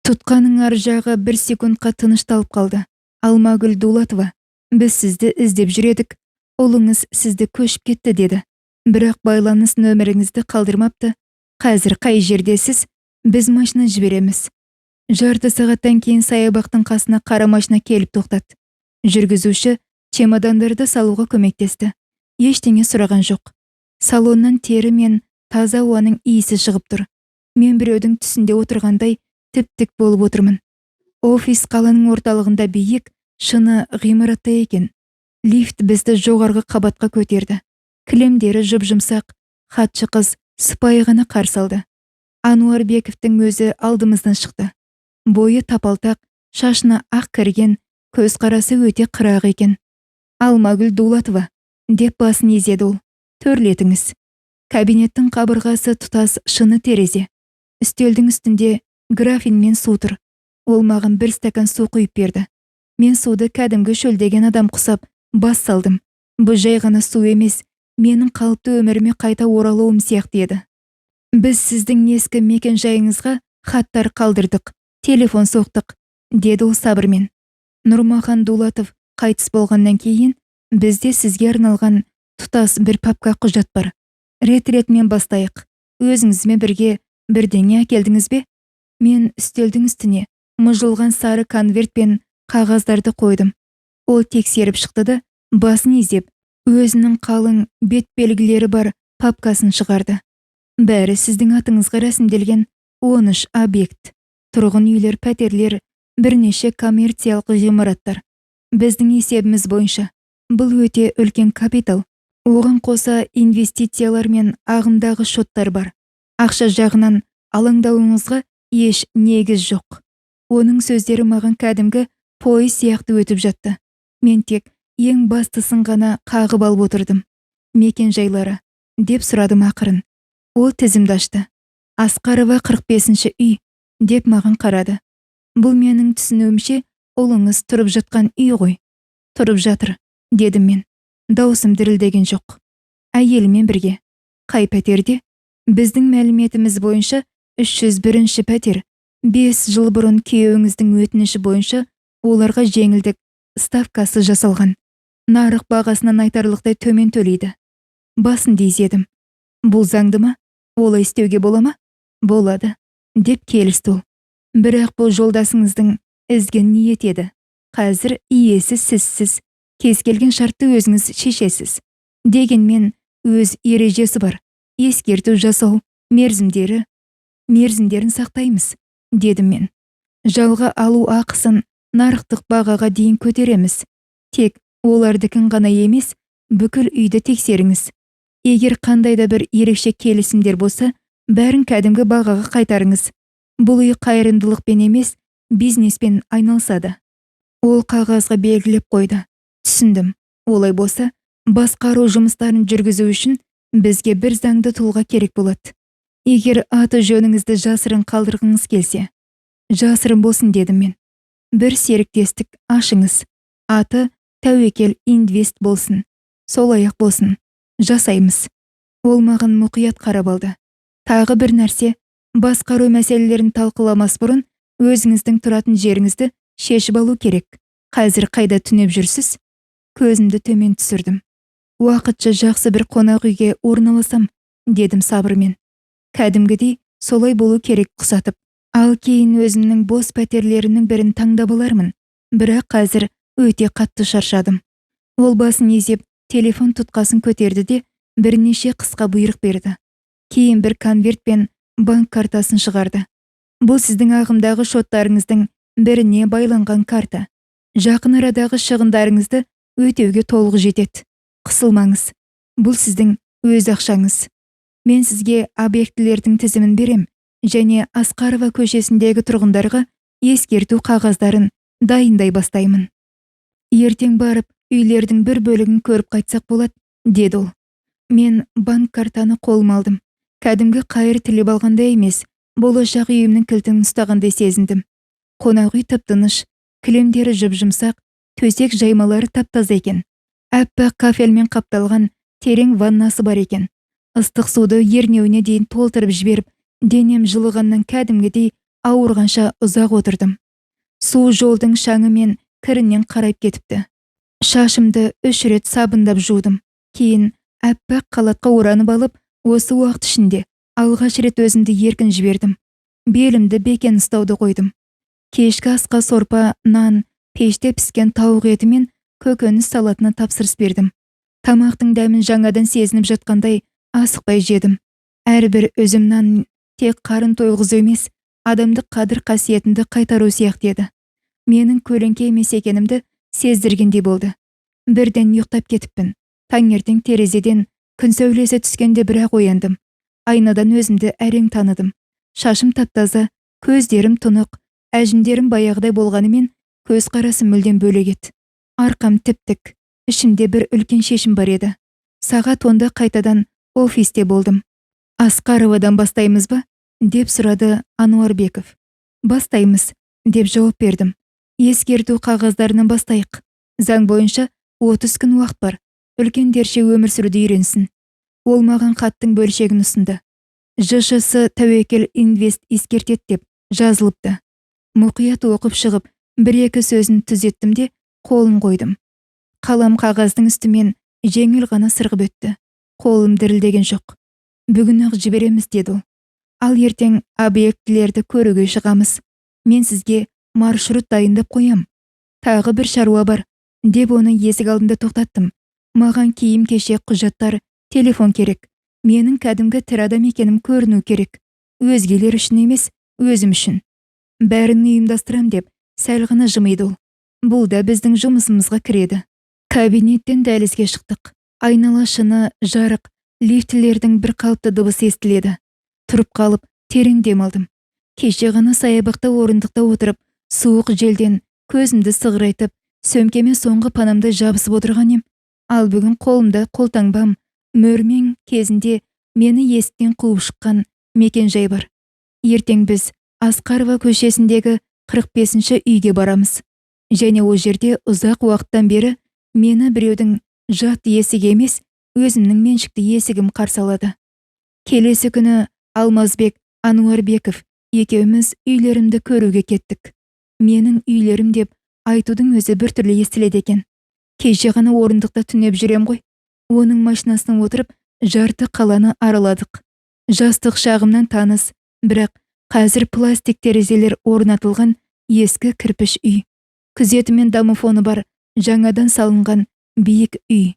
Тұтқаның ар жағы бір секундқа тынышталып қалды. Алмагүл Дулатова, біз сізді іздеп жүредік. Ұлыңыз сізді көшіп кетті, деді. Бірақ байланыс нөміріңізді қалдырмапты. Қазір қай жердесіз? Біз машина жібереміз. Жарты сағаттан кейін саябақтың қасына қара машина келіп тоқтады. Жүргізуші чемодандарды салуға көмектесті. Ештеңе сұраған жоқ. Салоннан тері мен таза ауаның иісі шығып тұр. Мен біреудің түсінде отырғандай тіп-тік болып отырмын. Офис қаланың орталығында биік, шыны ғимаратта екен. Лифт бізді жоғарғы қабатқа көтерді. Кілемдері жып-жұмсақ, хатшы қыз сыпайы ғана қарсы алды. Ануарбековтің өзі алдымыздан шықты. Бойы тапалтақ, шашына ақ кірген, көз қарасы өте қырақ екен. Алмагүл Дулатова, деп басын изеді ол. Төрлетіңіз. Кабинеттің қабырғасы тұтас шыны терезе. Үстелдің үстінде графин мен су тұр. Ол маған бір стакан су құйып берді. Мен суды кәдімгі шөлдеген адам құсап бас салдым. Бұл жай ғана су емес, менің қалыпты өміріме қайта оралуым сияқты еді. Біз сіздің ескі мекен жайыңызға хаттар қалдырдық, телефон соқтық, деді ол сабырмен. Нұрмахан Дулатов қайтыс болғаннан кейін бізде сізге арналған тұтас бір папка құжат бар. Рет-ретмен бастайық. Өзіңізме бірге бірдеңе әкелдіңіз бе? Мен үстелдің үстіне мұжылған сары конверт пен қағаздарды қойдым. Ол тексеріп шықты да, басын изеп, өзінің қалың бет белгілері бар папкасын шығарды. Бәрі сіздің атыңызға рәсімделген 13 объект. Тұрғын үйлер, пәтерлер, бірнеше коммерциялық ғимараттар. Біздің есебіміз бойынша бұл өте үлкен капитал. Оған қоса инвестициялар мен ағымдағы шоттар бар. Ақша жағынан алаңдауыңызға еш негіз жоқ. Оның сөздері маған кәдімгі пойыз сияқты өтіп жатты. Мен тек ең бастысын ғана қағып алып отырдым. Мекен жайлары, деп сұрадым ақырын. Ол тізімді ашты. Асқарова 45-ші үй, деп маған қарады. Бұл менің түсінуімше ұлыңыз тұрып жатқан үй ғой. Тұрып жатыр, дедім мен. Даусым дірілдеген жоқ. Әйелімен бірге. Қай пәтерде? Біздің мәліметіміз бойынша 301-ші пәтер. 5 жыл бұрын күйеуіңіздің өтініші бойынша оларға жеңілдік ставкасы жасалған. Нарық бағасынан айтарлықтай төмен төлейді. Басын изедім. Бұл заңды ма? Олай істеуге бола ма? Болады, деп келісті ол. Бірақ бұл жолдасыңыздың ізген ниет еді. Қазір иесі сізсіз. Кез келген шартты өзіңіз шешесіз. Дегенмен өз ережесі бар. Ескерту жасау, мерзімдерін сақтаймыз, дедім мен. Жалға алу ақысын нарықтық бағаға дейін көтереміз. Тек олардікін ғана емес, бүкіл үйді тексеріңіз. Егер қандайда бір ерекше келісімдер болса, бәрін кәдімгі бағаға қайтарыңыз. Бұл үй қайырымдылықпен емес, бизнеспен айналысады. Ол қағазға белгілеп қойды. Түсіндім. Олай болса, басқару жұмыстарын жүргізу үшін бізге бір заңды тұлға керек болады. Егер аты жөніңізді жасырын қалдырғыңыз келсе, жасырын болсын, дедім мен. Бір серіктестік ашыңыз. Аты Тәуекел Инвест болсын. Солай-ақ болсын. Жасаймыз. Ол маған мұқият қарап алды. Тағы бір нәрсе, басқару мәселелерін талқыламас бұрын өзіңіздің тұратын жеріңізді шешіп алу керек. Қазір қайда түнеп жүрсіз? Көзімді төмен түсірдім. Уақытша жақсы бір қонақ үйге орналасам, дедім сабырмен. Кәдімгідей солай болу керек құсатып. Ал кейін өзімнің бос пәтерлерінің бірін таңдап алармын. Бірақ қазір өте қатты шаршадым. Ол басын изеп, телефон тұтқасын көтерді де бірнеше қысқа бұйрық берді. Кейін бір конверт пен банк картасын шығарды. Бұл сіздің ағымдағы шоттарыңыздың біріне байланған карта. Жақын арадағы шығындарыңызды өтеуге толық жетеді. Қысылмаңыз. Бұл сіздің өз ақшаңыз. Мен сізге объектілердің тізімін берем, және Асқарова көшесіндегі тұрғындарға ескерту қағаздарын дайындай бастаймын. Ертең барып, үйлердің бір бөлігін көріп қайтсақ болады, деді ол. Мен банк картаны қолыма алдым. Кәдімгі қайыр тілеп алғандай емес, болашақ үйімнің кілтін ұстағандай сезіндім. Қонақ үй тып-тыныш, кілемдері жып-жұмсақ, төсек жаймалары тап-таза екен. Аппақ кафельмен қапталған терең ваннасы бар екен. Ыстық суды ернеуіне дейін толтырып жіберіп, денем жылығаннан кәдімгідей ауырғанша ұзақ отырдым. Су жолдың шаңы мен кірінен қарайып кетіпті. Шашымды 3 рет сабындап жудым. Кейін аппақ қалатқа оранып алып, осы уақыт ішінде алғаш рет өзімді еркін жібердім. Белімді бекен ұстауды қойдым. Кешкі асқа сорпа, нан, пеште піскен тауық еті мен көкөніс салатына тапсырыс бердім. Тамақтың дәмін жаңадан сезініп жатқандай асықпай жедім. Әрбір үзім нан тек қарын тойғызу емес, адамдық қадір қасиетімді қайтару сияқты еді. Менің көлеңке емес екенімді сездіргендей болды. Бірден ұйықтап кетіппін. Таңертең терезеден күн сәулесі түскенде бірақ ояндым. Айнадан өзімді әрең таныдым. Шашым таптаза, көздерім тұнық, әжімдерім баяғыдай болғанымен көз қарасы мүлдем бөлек еді. Арқам тіп-тік, ішімде бір үлкен шешім бар еді. Сағат 10-да қайтадан офисте болдым. Асқаровадан бастаймыз ба? Деп сұрады Ануарбеков. Бастаймыз, деп жауап бердім. Ескерту қағаздарынан бастайық. Заң бойынша 30 күн уақыт бар. Үлкендерше өмір сүруді үйренсін. Ол маған хаттың бөлшегін ұсынды. ЖШС тәуекел инвест ескертет деп жазылыпты. Мұқият оқып шығып, 1-2 сөзін түзеттім де қолын қойдым. Қалам қағаздың үстімен жеңіл ғана сырғып өтті. Қолым дірілдеген жоқ. Бүгін ақ жібереміз деді ол. Ал ертең объектілерді көруге шығамыз. Мен сізге маршрут дайындап қоям. Тағы бір шаруа бар, деп оны есік алдында тоқтаттым. Маған киім кешек, құжаттар, телефон керек. Менің кәдімгі тірі адам екенім көріну керек. Өзгелер үшін емес, өзім үшін. Бәрін ұйымдастырам деп сәл ғана жымиды ол. Бұл да біздің жұмысымызға кіреді. Кабинеттен дәлізге шықтық. Айнала шыны, жарық, лифтілердің бір қалыпты дыбысы естіледі. Тұрып қалып, терең демалдым. Кеше ғана саябақта орындықта отырып, суық желден көзімді сығырайтып, сөмкеме соңғы панамды жабысып отырған ем. Ал бүгін қолымда қолтаңбам, мөрмен кезінде мені есіктен қуып шыққан мекен жай бар. Ертең біз Асқарова көшесіндегі 45-ші үйге барамыз. Және ол жерде ұзақ уақыттан бері мені біреудің жат есігі емес, өзімнің меншікті есігім қарсы алады. Келесі күні Алмазбек Ануарбеков екеуміз үйлерімді көруге кеттік. Менің үйлерім деп айтудың өзі біртүрлі естіледі екен. Кеше ғана орындықта түнеп жүрем ғой. Оның машинасына отырып, жарты қаланы араладық. Жастық шағымнан таныс, бірақ қазір пластик терезелер орнатылған ескі кірпіш үй. Күзеті мен домофоны бар, жаңадан салынған биік үй.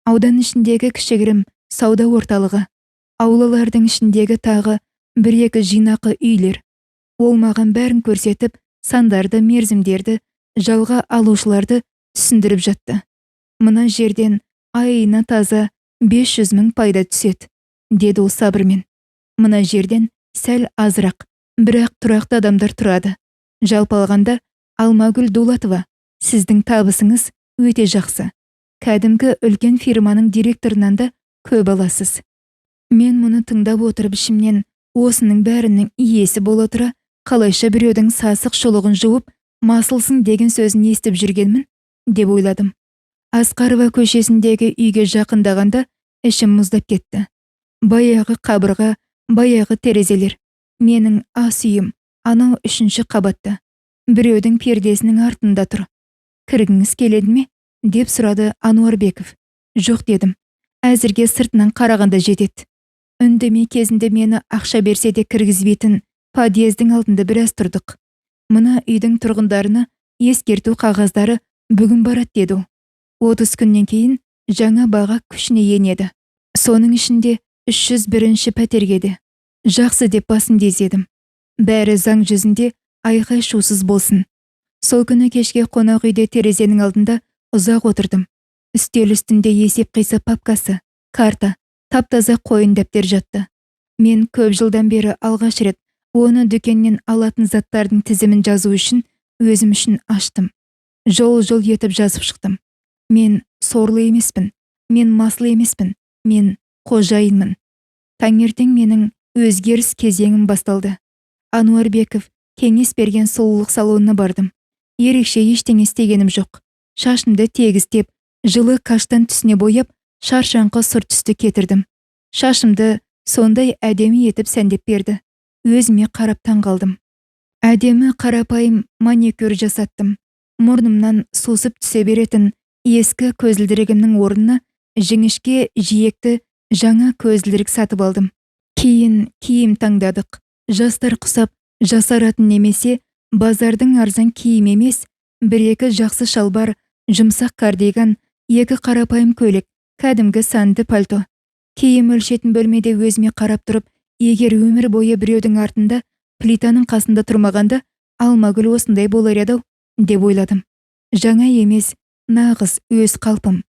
Аудан ішіндегі кішігірім сауда орталығы. Аулалардың ішіндегі тағы 1-2 жинақы үйлер. Ол маған бәрін көрсетіп, сандарды, мерзімдерді, жалға алушыларды түсіндіріп жатты. Мына жерден айына таза 500 000 пайда түсет, деді ол сабырмен. Мына жерден сәл азырақ, бірақ тұрақты адамдар тұрады. Жалпы алғанда, Алмагүл Дулатова, сіздің табысыңыз өте жақсы. Кәдімгі үлкен фирманың директорынан да көп аласыз. Мен мұны тыңдап отырып ішімнен, осының бәрінің иесі бола тұра, қалайша біреудің сасық шұлығын жуып, масылсың деген сөзін естіп жүргенмін, деп ойладым. Асқарова көшесіндегі үйге жақындағанда ішім мұздап кетті. Баяғы қабырға, баяғы терезелер. Менің ас үйім анау 3-ші қабатта. Біреудің пердесінің артында тұр. Кіргіңіз келеді ме? Деп сұрады Ануарбеков. Жоқ дедім. Әзірге сыртынан қарағанда жетеді. Үндемей кезінде мені ақша берсе де кіргізбейтін подъездің алдында біраз тұрдық. Мына үйдің тұрғындарына ескерту қағаздары бүгін барады деді ол. 30 күннен кейін жаңа баға күшіне енеді. Соның ішінде 301-ші пәтерге де. Жақсы деп басын дезедім. Бәрі заң жүзінде айқай шусыз болсын. Сол күні кешке қонақ үйде терезенің алдында ұзақ отырдым. Үстел үстінде есеп қисап папкасы, карта, таптаза қойын дәптер жатты. Мен көп жылдан бері алғаш рет оны дүкеннен алатын заттардың тізімін жазу үшін өзім үшін аштым. Жол етіп жазып шықтым. Мен сорлы емеспін, мен маслы емеспін, мен қожайынмын. Таңертең менің өзгеріс кезеңім басталды. Ануарбеков кеңес берген сұлулық салонына бардым. Ерекше ештеңе істегенім жоқ. Шашымды тегістеп, жылы каштан түсіне бояп, шаршаңқы сұр түсті кетірдім. Шашымды сондай әдемі етіп сәндеп берді. Өзіме қарап таң қалдым. Әдемі қарапайым маникюр жасаттым. Мұрнымнан сусып түсе беретін ескі көзілдірігімнің орнына жіңішке жиекті жаңа көзілдірік сатып алдым. Кейін киім таңдадық. Жастар құсап жасаратын немесе базардың арзан киім емес, бір-екі жақсы шалбар, жұмсақ кардиган, екі қарапайым көйлек, кәдімгі санды пальто. Киім өлшетін бөлмеде өзіме қарап тұрып, егер өмір бойы біреудің артында, плитаның қасында тұрмағанда, Алмагүл осындай болар еді-ау, деп ойладым. Жаңа емес, нағыз өз қалпым.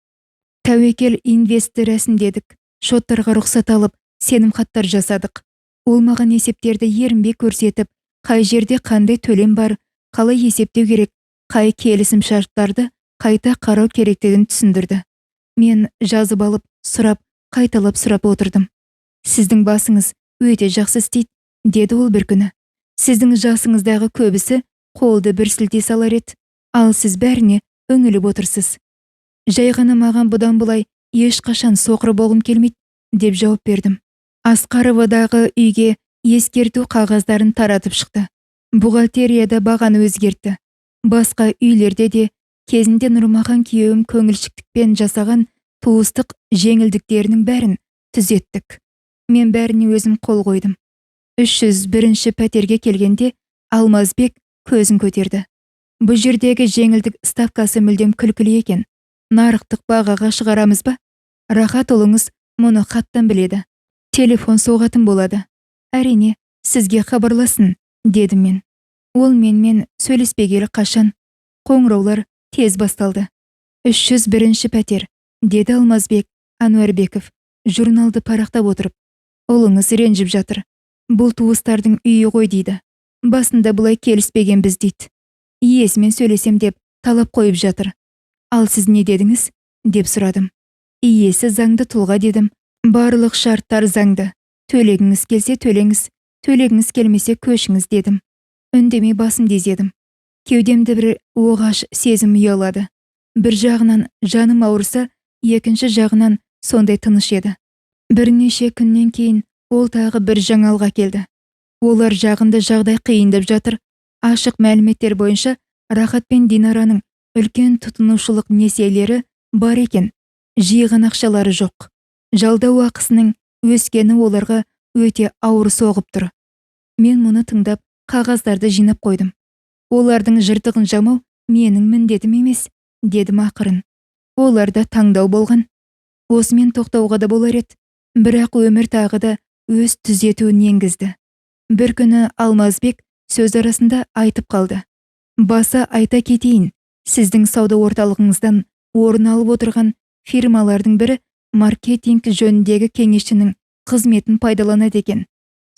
Тәуекел инвестор рәсімдедік. Шоттарға рұқсат алып, сенім хаттар жасадық. Ол маған есептерді ерінбей көрсетіп, қай жерде қандай төлем бар, қалай есептеу керек, қай келісім шарттарды қайта қарау керектігін түсіндірді. Мен жазып алып, сұрап, қайталап сұрап отырдым. Сіздің басыңыз өте жақсы істейді, деді ол бір күні. Сіздің жасыңыздағы көбісі қолды бір сілтей салар еді, ал сіз бәріне үңіліп отырсыз. Жай ғана маған бұдан былай ешқашан соқыр болғым келмейді, деп жауап бердім. Асқаровадағы үйге ескерту қағаздарын таратып шықты. Бухгалтерияда бағаны өзгертті. Басқа үйлерде де кезінде Нұрмахан күйеуім көңілшіктікпен жасаған туыстық жеңілдіктерінің бәрін түзеттік. Мен бәріне өзім қол қойдым. 301-ші пәтерге келгенде Алмазбек көзін көтерді. Бұл жердегі жеңілдік ставкасы мүлдем күлкілі екен. Нарықтық бағаға шығарамыз ба? Рахат ұлыңыз мұны хаттан біледі. Телефон соғатын болады. Әрине, сізге хабарласын, дедім мен. Ол менімен сөйлеспегелі қашан. Қоңыраулар тез басталды. 301-ші пәтер, деді Алмазбек Ануарбеков, журналды парақтап отырып. Ұлыңыз ренжіп жатыр. Бұл туыстардың үйі ғой дейді. Басында бұлай келіспегенбіз дейді. Иесімен сөйлесем деп талап қойып жатыр. Ал сіз не дедіңіз? Деп сұрадым. Иесі заңды тұлға дедім. Барлық шарттар заңды. Төлегіңіз келсе төлеңіз, төлегіңіз келмесе көшіңіз дедім. Үндемей басым дезедім. Кеудемді бір оғаш сезім ұялады. Бір жағынан жаным ауырса, екінші жағынан сондай тыныш еді. Бірнеше күннен кейін ол тағы бір жаңалға келді. Олар жағында жағдай қиындап жатыр. Ашық мәліметтер бойынша Рахат пен Динараның үлкен тұтынушылық несиелері бар екен. Жиған ақшалары жоқ. Жалдау ақысының өскені оларға өте ауыр соғып тұр. Мен мұны тыңдап, қағаздарды жинап қойдым. Олардың жыртығын жамау менің міндетім емес, дедім ақырын. Оларда таңдау болған. Осымен тоқтауға да болар еді. Бірақ өмір тағы да өз түзетуін енгізді. Бір күні Алмазбек сөз арасында айтып қалды. Баса айта кетейін, сіздің сауда орталығыңыздан орын алып отырған фирмалардың бірі маркетинг жөніндегі кеңесшінің қызметін пайдаланады екен.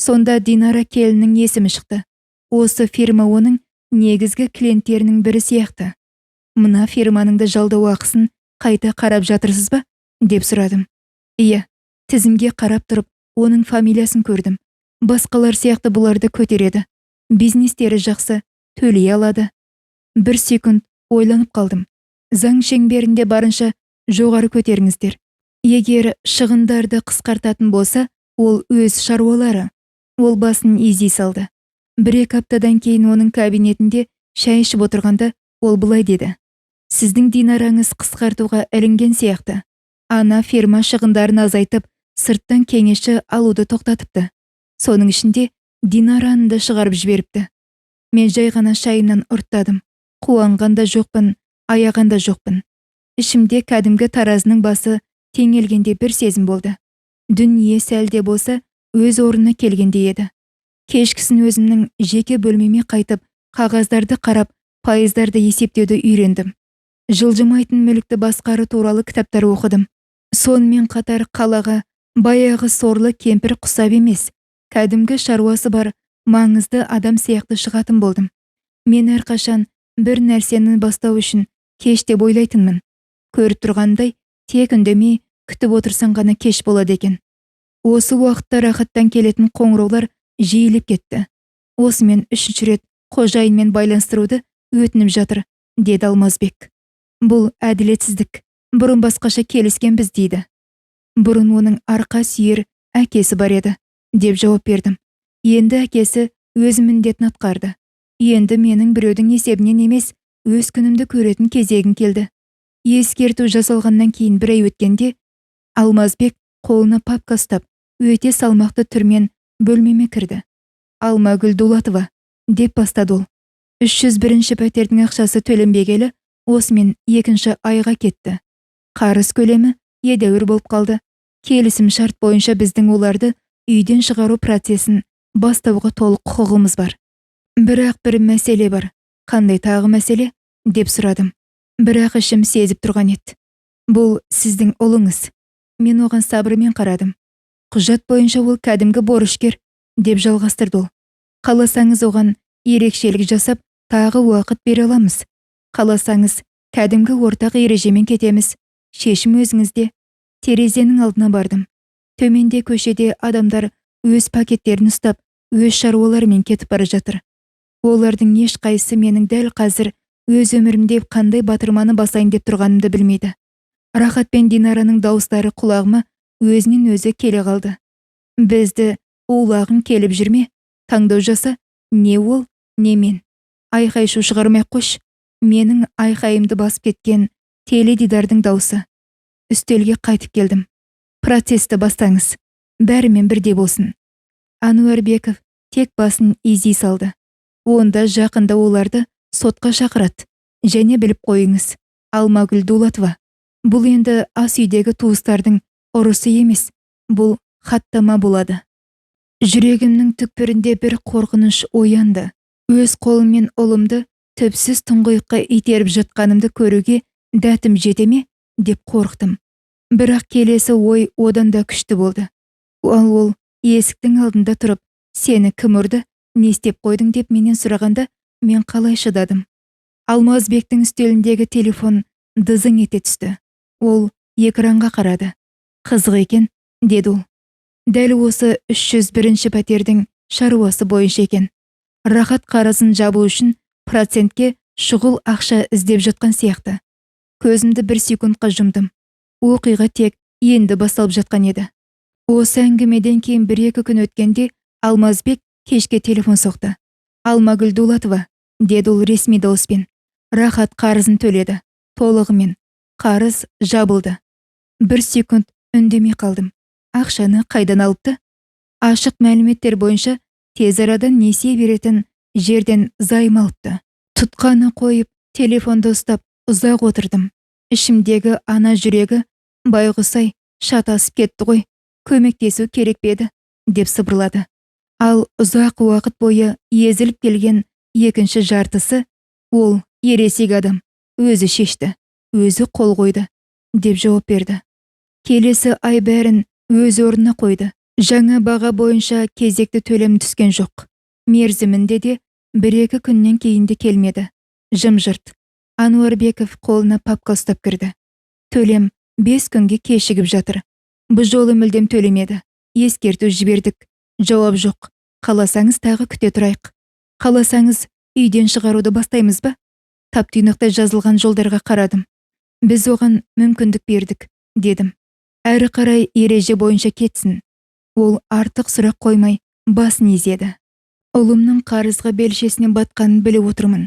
Сонда Динара келіннің есімі шықты. Осы фирма оның негізгі клиенттерінің бірі сияқты. Мына фирманың да жалдау ақысын қайта қарап жатырсыз ба? Деп сұрадым. Иә, тізімге қарап тұрып, оның фамилиясын көрдім. Басқалар сияқты бұларды көтереді. Бизнестері жақсы, төлей алады. Бір секунд ойланып қалдым. Заң шеңберінде барынша жоғары көтеріңіздер. Егер шығындарды қысқартатын болса, ол өз шаруалары. Ол басын изей салды. Бір-екі аптадан кейін оның кабинетінде шай ішіп отырғанда ол былай деді. Сіздің Динараңыз қысқартуға ілінген сияқты. Ана фирма шығындарын азайтып, сырттан кеңесші алуды тоқтатыпты. Соның ішінде Динараны да шығарып жіберіпті. Мен жай ғана шайымнан ұрттадым. Қуанғанда жоқпын, аяғанда жоқпын. Ішімде кәдімгі таразының басы теңелгенде бір сезім болды. Дүние сәлде болса өз орнына келгенде еді. Кешкісін өзімнің жеке бөлмеме қайтып, қағаздарды қарап, пайыздарды есептеуді үйрендім. Жылжымайтын мүлікті басқару туралы кітаптар оқыдым. Сонымен қатар қалаға баяғы сорлы кемпір құсап емес, кәдімгі шаруасы бар маңызды адам сияқты шығатын болдым. Мен әрқашан бір нәрсені бастау үшін кеш деп ойлайтынмын. Көріп тұрғандай, тек үндемей күтіп отырсаң ғана кеш болады екен. Осы уақытта рахаттан келетін қоңыраулар жиілеп кетті. Осымен үшінші рет қожайынмен байланыстыруды өтініп жатыр, деді Алмазбек. Бұл әділетсіздік. Бұрын басқаша келіскенбіз дейді. Бұрын оның арқа сүйер әкесі бар еді, деп жауап бердім. Енді әкесі өз міндетін атқарды. Енді менің біреудің есебінен емес, өз күнімді көретін кезегім келді. Ескерту жасалғаннан кейін бір ай өткенде, Алмазбек қолына папка ұстап, өте салмақты түрмен бөлмеме кірді. Алмагүл Дулатова, деп бастады ол. 301-ші пәтердің ақшасы төленбегелі, осымен екінші айға кетті. Қарыз көлемі едәуір болып қалды. Келісім шарт бойынша біздің оларды үйден шығару процесін бастауға толық құқығымыз бар. Бірақ бір мәселе бар. Қандай тағы мәселе? Деп сұрадым. Бірақ ішім сезіп тұрған еді. Бұл сіздің ұлыңыз. Мен оған сабырмен қарадым. Құжат бойынша ол кәдімгі борышкер, деп жалғастырды ол. Қаласаңыз оған ерекшелік жасап, тағы уақыт бере аламыз. Қаласаңыз, кәдімгі ортақ ережемен кетеміз. Шешім өзіңізде. Терезенің алдына бардым. Төменде көшеде адамдар өз пакеттерін ұстап, өз шаруаларымен кетіп бара жатыр. Олардың ешқайсысы менің дәл қазір өз өмірімде қандай батырманы басайын деп тұрғанымды білмейді. Рахат пен Динараның дауыстары құлағыма өзінен өзі келе қалды. Бізді улағың келіп жүрме? Таңдау жаса, не ол, не мен. Айқай-шу шығармай қош. Менің айқайымды басып кеткен теледидардың даусы. Үстелге қайтып келдім. Процесті бастаңыз. Бәрімен бірде болсын. Ануарбеков тек басын изей салды. Онда жақында оларды сотқа шақырады. Және біліп қойыңыз. Алмагүл Дулатова. Бұл енді ас үйдегі туыстардың ұрысы емес. Бұл хаттама болады. Жүрегімнің түкпірінде бір қорқыныш оянды. Өз қолыммен ұлымды түпсіз тұңғиыққа итеріп жатқанымды көруге дәтім жете ме? Деп қорықтым. Бірақ келесі ой одан да күшті болды. Ол есіктің алдында тұрып, сені кім ұрды, не істеп қойдың деп менен сұрағанда, мен қалай шыдадым. Алмазбектің үстеліндегі телефон дызың ете түсті. Ол экранға қарады. Қызық екен, деді ол. Дәл осы 301-ші пәтердің шаруасы бойынша екен. Рахат қарызын жабу үшін процентке шұғыл ақша іздеп жатқан сияқты. Көзімді бір секундқа жұмдым. Оқиға тек енді басталып жатқан еді. Осы әңгімеден кейін 1-2 күн өткенде Алмазбек кешке телефон соқты. Алмагүл Дулатова, деді ол ресми дауыспен. Рахат қарызын төледі. Толығымен. Қарыз жабылды. 1 секунд үндемей қалдым. Ақшаны қайдан алыпты? Ашық мәліметтер бойынша тез арада несие беретін жерден займ алыпты. Тұтқаны қойып, телефонды ұстап ұзақ отырдым. Ішімдегі ана жүрегі, байғұсай, шатасып кетті ғой, көмектесу керек беді, деп сыбырлады. Ал ұзақ уақыт бойы езіліп келген екінші жартысы, ол ересек адам, өзі шешті, өзі қол қойды, деп жауап берді. Келесі ай бәрін өз орнына қойды. Жаңа баға бойынша кезекті төлем түскен жоқ. Мерзімінде де 1-2 күннен кейінде келмеді. Жым-жырт. Ануарбеков қолына папка ұстап кірді. Төлем 5 күнге кешігіп жатыр. Бұл жолы мүлдем төлемеді. Ескерту жібердік. Жауап жоқ. Қаласаңыз тағы күте тұрайық. Қаласаңыз үйден шығаруды бастаймыз ба? Тап-тұйнақтай жазылған жолдарға қарадым. Біз оған мүмкіндік бердік, дедім. Әрі қарай ереже бойынша кетсін. Ол артық сұрақ қоймай басын изеді. Ұлымның қарызға белшесінен батқанын біліп отырмын.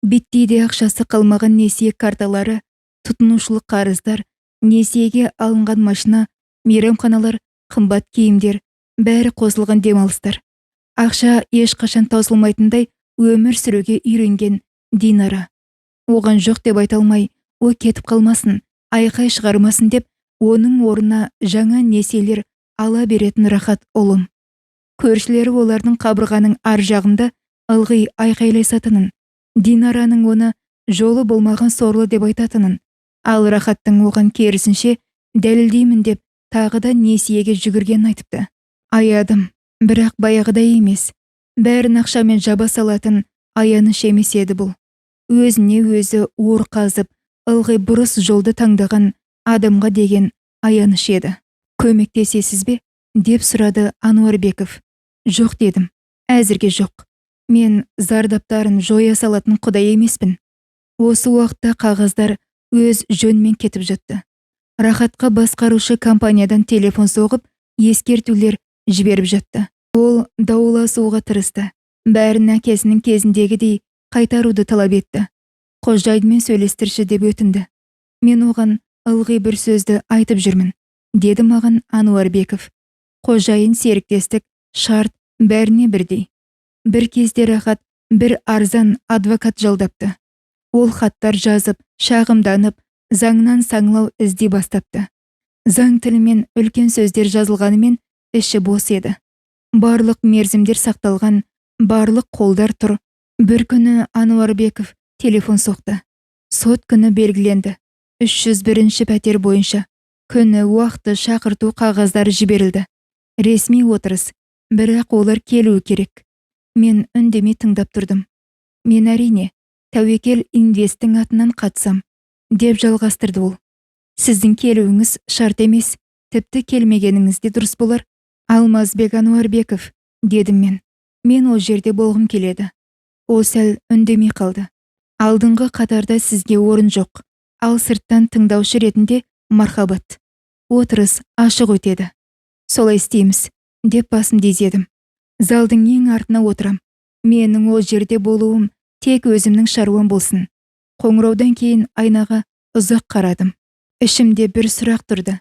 Биттейде ақшасы қалмаған несие карталары, тұтынушылық қарыздар, несиеге алынған машина, мейрамханалар, қымбат киімдер, бәрі қосылған демалыстар. Ақша ешқашан таусылмайтындай өмір сүруге үйренген Динара. Оған жоқ деп айта алмай, о кетіп қалмасын, айқай шығармасын деп, оның орнына жаңа несиелер ала беретін Рахат ұлым. Көршілері олардың қабырғаның ар жағында ылғи айқайласатынын, Динараның оны жолы болмаған сорлы деп айтатынын, ал Рахаттың оған керісінше дәлелдеймін деп тағы да несиеге жүгірген айтыпты. Аядым, бірақ баяғыдай емес. Бәрін ақшамен жаба салатын аяныш емес еді бұл. Өзіне өзі ор қазып, ылғи бұрыс жолды таңдаған адамға деген аяныш еді. Көмектесесіз бе? Деп сұрады Ануарбеков. Жоқ дедім. Әзірге жоқ. Мен зардаптарын жоя салатын құдай емеспін. Осы уақытта қағаздар өз жөнмен кетіп жатты. Рахатқа басқарушы компаниядан телефон соғып, ескертулер жіберіп жатты. Ол дауласуға тырысты. Бәрін әкесінің кезіндегідей қайтаруды талап етті. Қожайынмен сөйлестірші деп өтінді. Мен оған ылғи бір сөзді айтып жүрмін, деді маған Ануарбеков. Қожайын, серіктестік, шарт бәріне бірдей. Бір кезде Рахат бір арзан адвокат жалдапты. Ол хаттар жазып, шағымданып, заңнан саңлау іздей бастапты. Заң тілімен үлкен сөздер жазылғанымен іші бос еді. Барлық мерзімдер сақталған, барлық қолдар тұр. Бір күні Ануарбеков телефон соқты. Сот күні белгіленді. 301 пәтер бойынша күні уақыты шақырту қағаздары жіберілді. Ресми отырыс, бірақ олар келуі керек. Мен үндемей тыңдап тұрдым. Мен әрине Тәуекел Инвесттің атынан қатсам, деп жалғастырды ол. Сіздің келуіңіз шарт емес, тіпті келмегеніңіз де дұрыс болар. Алмазбек Ануарбеков, дедім мен. Мен ол жерде болғым келеді. Ол сәл үндемей қалды. Алдыңғы қатарда сізге орын жоқ. Ал сырттан тыңдаушы ретінде мархабат. Отырыс ашық өтеді. Солай істейміз, деп басымды изедім. Залдың ең артына отырам. Менің ол жерде болуым тек өзімнің шаруам болсын. Қоңыраудан кейін айнаға ұзақ қарадым. Ішімде бір сұрақ тұрды.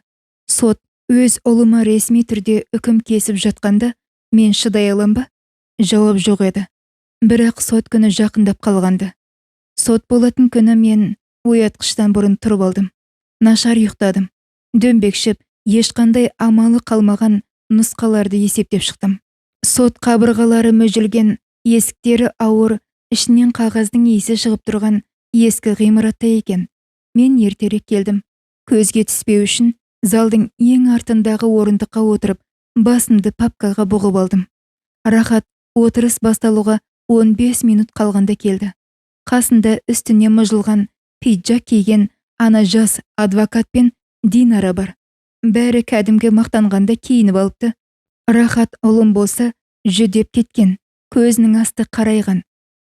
Сот өз ұлыма ресми түрде үкім кесіп жатқанда мен шыдай алам ба? Жауап жоқ еді. Бірақ сот күні жақындап қалғанды. Сот болатын күні мен оятқыштан бұрын тұрып алдым. Нашар ұйықтадым. Дөңбекшіп, ешқандай амалы қалмаған нұсқаларды есептеп шықтым. Сот қабырғалары мүжілген, есіктері ауыр, ішінен қағаздың иісі шығып тұрған ескі ғимаратта екен. Мен ертерек келдім. Көзге түспеу үшін залдың ең артындағы орындыққа отырып, басымды папкаға бұғып алдым. Рахат отырыс басталуға 15 минут қалғанда келді. Қасында үстіне мұжылған пиджак киген ана жас адвокат пен Динара бар. Бәрі кәдімгі мақтанғанда киініп алыпты. Рахат ұлым болса жүдеп кеткен, көзінің асты қарайған.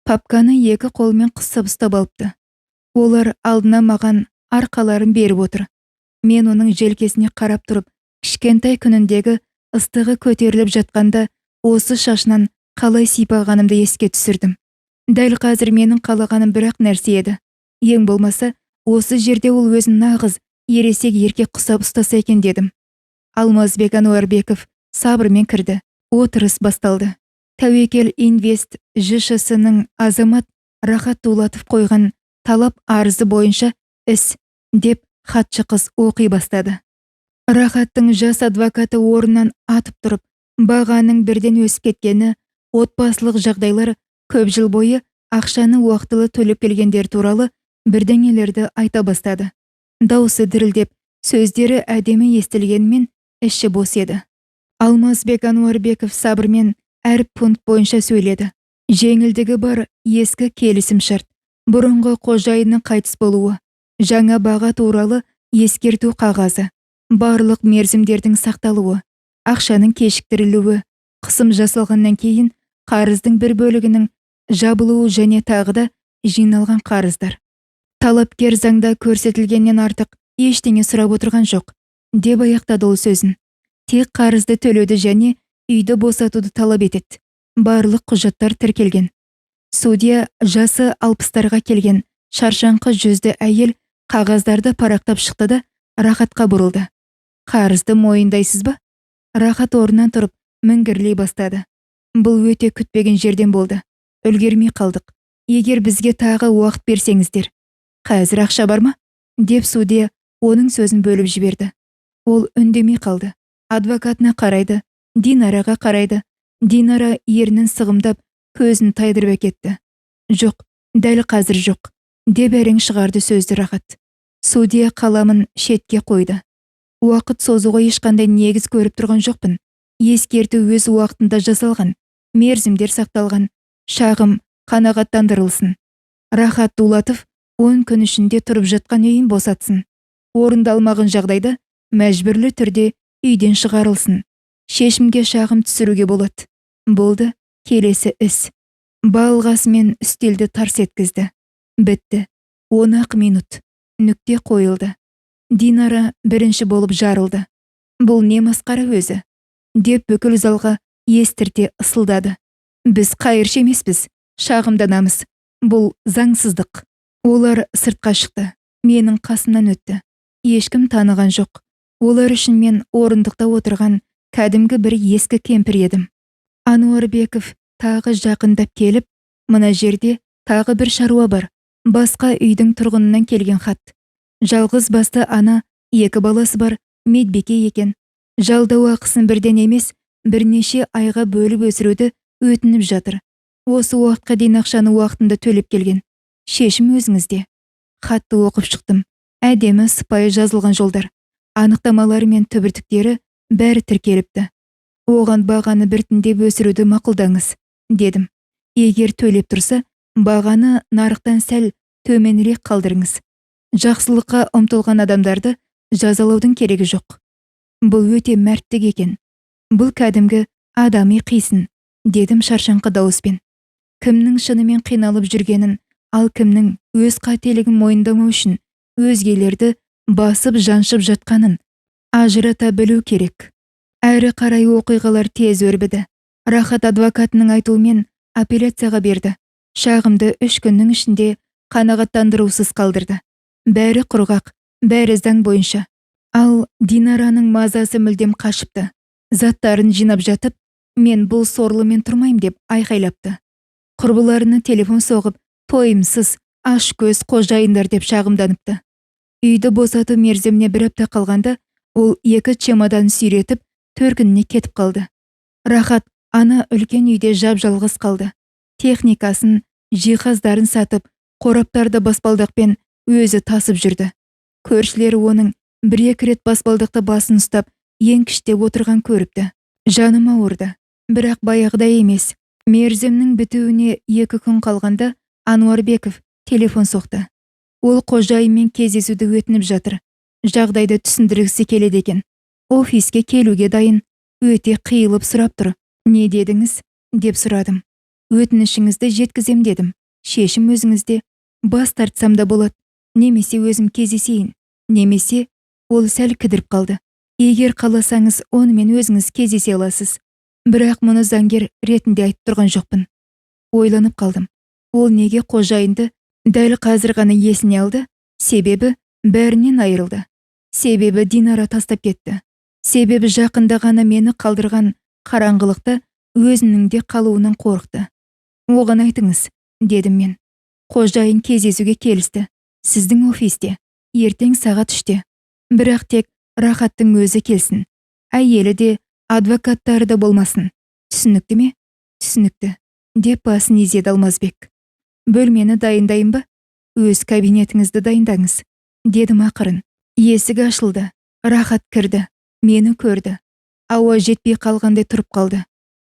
Папканы екі қолмен қысып ұстап алыпты. Олар алдына маған арқаларын беріп отыр. Мен оның желкесіне қарап тұрып, кішкентай күніндегі ыстығы көтеріліп жатқанда осы шашынан қалай сипағанымды еске түсірдім. Дәл қазір менің қалағаным бірақ нәрсе еді. Ең болмаса, осы жерде ол өзін нағыз ересек еркек құсап ұстаса екен дедім. Алмазбек Ануарбеков сабырмен кірді. Отырыс басталды. Тәуекел Инвест ЖШ-сының азамат Рахат Дулатов қойған талап арызы бойынша іс, деп хатшы қыз оқи бастады. Рахаттың жас адвокаты орнынан атып тұрып, бағаның бірден өсіп кеткені, отбасылық жағдайлар, көп жыл бойы ақшаны уақытылы төлеп келгендер туралы бірдеңелерді айта бастады. Даусы дірілдеп, сөздері әдемі естілгенмен іші бос еді. Алмазбек Ануарбеков сабырмен әр пункт бойынша сөйледі. Жеңілдігі бар ескі келісім шарт, бұрынғы қожайынның қайтыс болуы, жаңа баға туралы ескерту қағазы, барлық мерзімдердің сақталуы, ақшаның кешіктірілуі, қысым жасалғаннан кейін қарыздың бір бөлігінің жабылуы және тағы да жиналған қарыздар. Талапкер заңда көрсетілгеннен артық ештеңе сұрап отырған жоқ, деп аяқтады ол сөзін. Тек қарызды төлеуді және үйді босатуды талап етеді. Барлық құжаттар тіркелген. Судья жасы 60-тарға келген шаршаңқы жүзді әйел қағаздарды парақтап шықты да Рахатқа бұрылды. Қарызды мойындайсыз ба? Рахат орнынан тұрып міңгірлей бастады. Бұл өте күтпеген жерден болды. Үлгермей қалдық. Егер бізге тағы уақыт берсеңіздер. Қазір ақша бар ма? Деп судья оның сөзін бөліп жіберді. Ол үндемей қалды. Адвокатына қарайды, Динараға қарайды. Динара ернін сығымдап, көзін тайдырып әкетті. Жоқ, дәл қазір жоқ, деп әрең шығарды сөзді Рахат. Судья қаламын шетке қойды. Уақыт созуға ешқандай негіз көріп тұрған жоқпын. Ескерту өз уақытында жасалған, мерзімдер сақталған, шағым қанағаттандырылсын. Рахат Дулатов 10 күн ішінде тұрып жатқан үйін босатсын. Орындалмаған жағдайда мәжбүрлі түрде үйден шығарылсын. Шешімге шағым түсіруге болады. Болды, келесі іс. Балғасымен үстелді тарс еткізді. Бітті. 10 минут. Нүкте қойылды. Динара бірінші болып жарылды. Бұл не масқара өзі? Деп бүкіл залға естірте ысылдады. Біз қайыршы емеспіз, шағымданамыз. Бұл заңсыздық. Олар сыртқа шықты. Менің қасымнан өтті. Ешкім таныған жоқ. Олар үшін мен орындықта отырған кәдімгі бір ескі кемпір едім. Ануарбеков тағы жақындап келіп, мына жерде тағы бір шаруа бар. Басқа үйдің тұрғынынан келген хат. Жалғыз басты ана, 2 баласы бар, медбике екен. Жалдау ақысын бірден емес, бірнеше айға бөліп өсіруді өтініп жатыр. Осы уақытқа дейін ақшаны уақытында төлеп келген. Шешім өзіңізде. Хатты оқып шықтым. Әдемі сыпайы жазылған жолдар. Анықтамалары мен түбіртіктері бәрі тіркеліпті. Оған бағаны біртіндеп өсіруді мақұлдаңыз, дедім. Егер төлеп тұрса, бағаны нарықтан сәл төменірек қалдырыңыз. Жақсылыққа ұмтылған адамдарды жазалаудың керегі жоқ. Бұл өте мәрттік екен. Бұл кәдімгі адами қисын, дедім шаршаңқы дауыспен. Кімнің шынымен қиналып жүргенін, ал кімнің өз қателігін мойындамау үшін өзгелерді басып жаншып жатқанын ажырата білу керек. Әрі қарай оқиғалар тез өрбіді. Рахат адвокатының айтуымен апелляцияға берді. Шағымды 3 күннің ішінде қанағаттандырусыз қалдырды. Бәрі құрғақ, бәрі заң бойынша. Ал Динараның мазасы мүлдем қашыпты. Заттарын жинап жатып, мен бұл сорлымен тұрмайым деп айқайлапты. Құрбыларына телефон соғып, тойымсыз, аш көз қожайындар деп шағымданыпты. Үйді босату мерзіміне 1 апта қалғанда, ол 2 чемодан сүйретіп, төркініне кетіп қалды. Рахат ана үлкен үйде жап-жалғыз қалды. Техникасын, жиһаздарын сатып, қораптарды баспалдақпен өзі тасып жүрді. Көршілері оның 1-2 рет баспалдақта басын ұстап, еңкіштеп отырған көріпті. Жаным ауырды, бірақ баяғыдай емес. Мерзімнің бітуіне 2 күн қалғанда Ануарбеков телефон соқты. Ол қожайынмен кездесуді өтініп жатыр. Жағдайды түсіндіргісі келеді екен. Офиске келуге дайын. Өте қиылып сұрап тұр. Не дедіңіз? Деп сұрадым. Өтінішіңізді жеткізем дедім. Шешім өзіңізде. Бас тартсам да болады. Немесе өзім кездесейін. Немесе ол сәл кідіріп қалды. Егер қаласаңыз, онымен өзіңіз кездесе аласыз. Бірақ мұны заңгер ретінде айтып тұрған жоқпын. Ойланып қалдым. Ол неге қожайынды дәл қазір ғана есіне алды? Себебі бәрінен айырылды. Себебі Динара тастап кетті. Себебі жақында ғана мені қалдырған қараңғылықта өзінің де қалуынан қорықты. Оған айтыңыз, дедім мен. Қожайын кездесуге келісті. Сіздің офисте. Ертең сағат 3-те. Бірақ тек Рахаттың өзі келсін. Әйелі де, адвокаттары да болмасын. Түсінікті ме? Түсінікті, деп басын изеді Алмазбек. Бөлмені дайындайын ба? Өз кабинетіңізді дайындаңыз, дедім ақырын. Есік ашылды. Рахат кірді. Мені көрді. Ауа жетпей қалғандай тұрып қалды.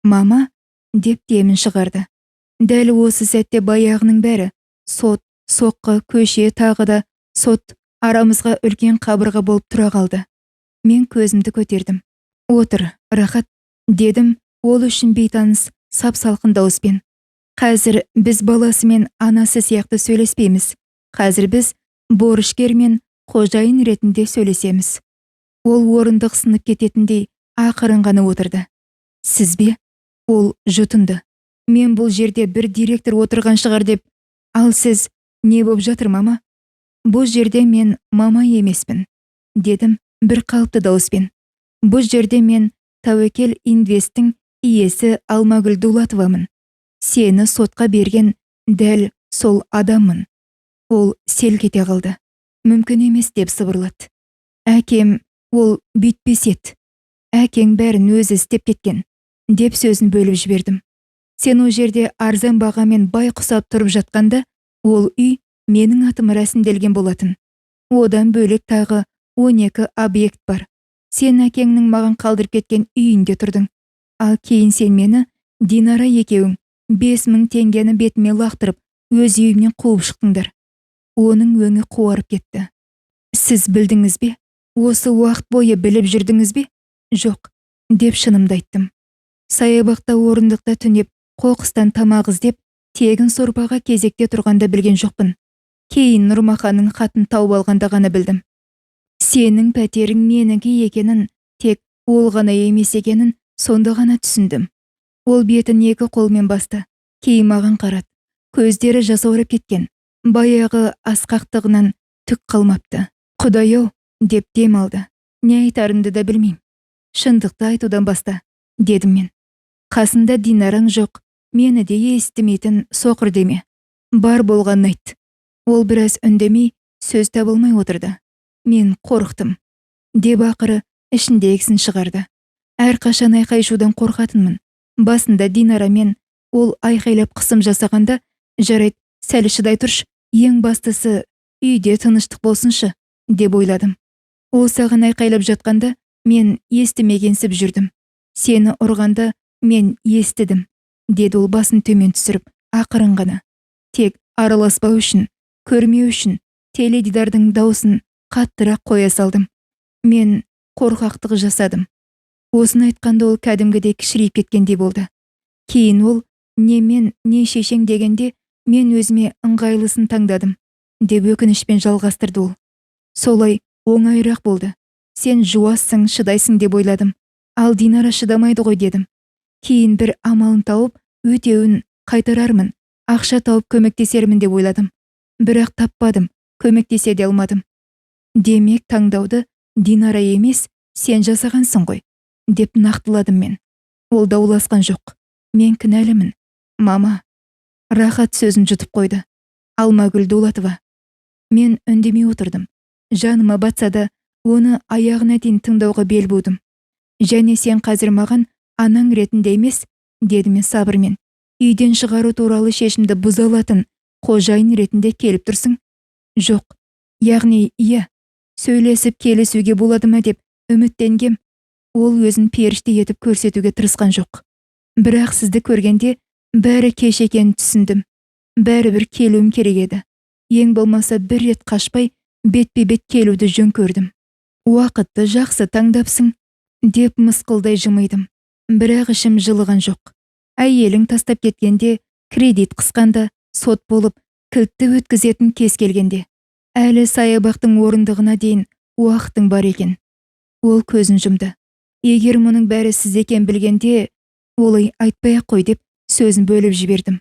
Мама, деп демін шығарды. Дәл осы сәтте баяғының бәрі, сот, соққы, көше, тағы да сот, арамызға үлкен қабырға болып тұра қалды. Мен көзімді көтердім. Отыр, Рахат, дедім, ол үшін бейтаныс сап-салқын дауыспен. Қазір біз баласы мен анасы сияқты сөйлеспейміз. Қазір біз борышкер мен қожайын ретінде сөйлесеміз. Ол орындық сынып кететіндей ақырын ғана отырды. Сіз бе? Ол жұтынды. Мен бұл жерде бір директор отырған шығар деп. Ал сіз не болып жатыр, мама? Бұл жерде мен мама емеспін, дедім бір қалыпты дауыспен. Бұл жерде мен Тәуекел Инвесттің иесі Алмагүл Дулатовамын. Сені сотқа берген дәл сол адаммын. Ол селк ете қалды. Мүмкін емес деп сыбырлады. Әкем, ол бүйтпес еді. Әкең бәрін өзі істеп кеткен, деп сөзін бөліп жібердім. Сен о жерде арзан бағамен бай құсап тұрып жатқанда, ол үй менің атым рәсімделген болатын. Одан бөлек тағы 12 объект бар. Сен әкеңнің маған қалдырып кеткен үйінде тұрдың. Ал кейін сен мені, Динара екеуің, 5000 теңгені бетіме лақтырып, өз үйімнен қуып шықтыңдар. Оның өңі қуарып кетті. Сіз білдіңіз бе? Осы уақыт бойы біліп жүрдіңіз бе? Жоқ, деп шынымды айттым. Саябақта орындықта түнеп, қоқыстан тамақ іздеп, тегін сорпаға кезекте тұрғанда білген жоқпын. Кейін Нұрмаханның хатын тауып алғанда ғана білдім. Сенің пәтерің менікі екенін, тек ол ғана емес екенін сонда ғана түсіндім. Ол бетін екі қолмен басты, кейін маған қарады. Көздері жасаурап кеткен, баяғы асқақтығынан түк қалмапты. Құдай-ау, деп дем алды. Не айтарымды да білмеймін. Шындықты айтудан баста, дедім мен. Қасында Динараң жоқ, мені де естімейтін соқыр деме. Бар болғанын айт. Ол біраз үндемей, сөз табылмай отырды. Мен қорықтым. Деп ақыры ішіндегісін шығарды. Әрқашан айқай-шудан қорқатынмын. Басында Динара мен ол айқайлап қысым жасағанда, жарайды, сәл шыдай тұрш, ең бастысы үйде тыныштық болсыншы, деп ойладым. Ол саған айқайлап жатқанда, мен естімегенсіп жүрдім. Сені ұрғанда мен естідім, деді ол басын төмен түсіріп, ақырын ғана. Тек араласпау үшін, көрмеу үшін, теледидардың даусын қаттырақ қоя салдым. Мен қорқақтық жасадым. Осыны айтқанда ол кәдімгідей кішірейіп кеткендей болды. Кейін ол, не мен, не шешең дегенде, мен өзіме ыңғайлысын таңдадым, деп өкінішпен жалғастырды ол. Солай оңайырақ болды. Сен жуассың, шыдайсың деп ойладым. Ал Динара шыдамайды ғой дедім. Кейін бір амалын тауып, өтеуін қайтарармын, ақша тауып көмектесермін деп ойладым. Бірақ таппадым, көмектесе де алмадым. Демек таңдауды Динара емес, сен жасағансың ғой, деп нақтыладым мен. Ол дауласқан жоқ. Мен кінәлімін. Мама. Рахат сөзін жұтып қойды. Алмагүл Дулатова. Мен үндемей отырдым. Жаныма батса да, оны аяғына дейін тыңдауға бел будым. Және сен қазір маған анаң ретінде емес, деді мен сабырмен. Үйден шығару туралы шешімді бұза алатын қожайын ретінде келіп тұрсың? Жоқ. Яғни, иә, сөйлесіп келісуге болады ма деп үміттенгем. Ол өзін періште етіп көрсетуге тырысқан жоқ. Бірақ сізді көргенде бәрі кеш екенін түсіндім. Бәрібір келуім керек еді. Ең болмаса бір рет қашпай, бетпе-бет келуді жөн көрдім. Уақытты жақсы таңдапсың, деп мысқылдай жымидым. Бірақ ішім жылыған жоқ. Әйелің тастап кеткенде, кредит қысқанда, сот болып, кілтті өткізетін кез келгенде. Әлі саябақтың орындығына дейін уақытың бар екен. Ол көзін жұмды. Егер мұның бәрі сіз екен білгенде, олай айтпай-ақ қой деп сөзін бөліп жібердім.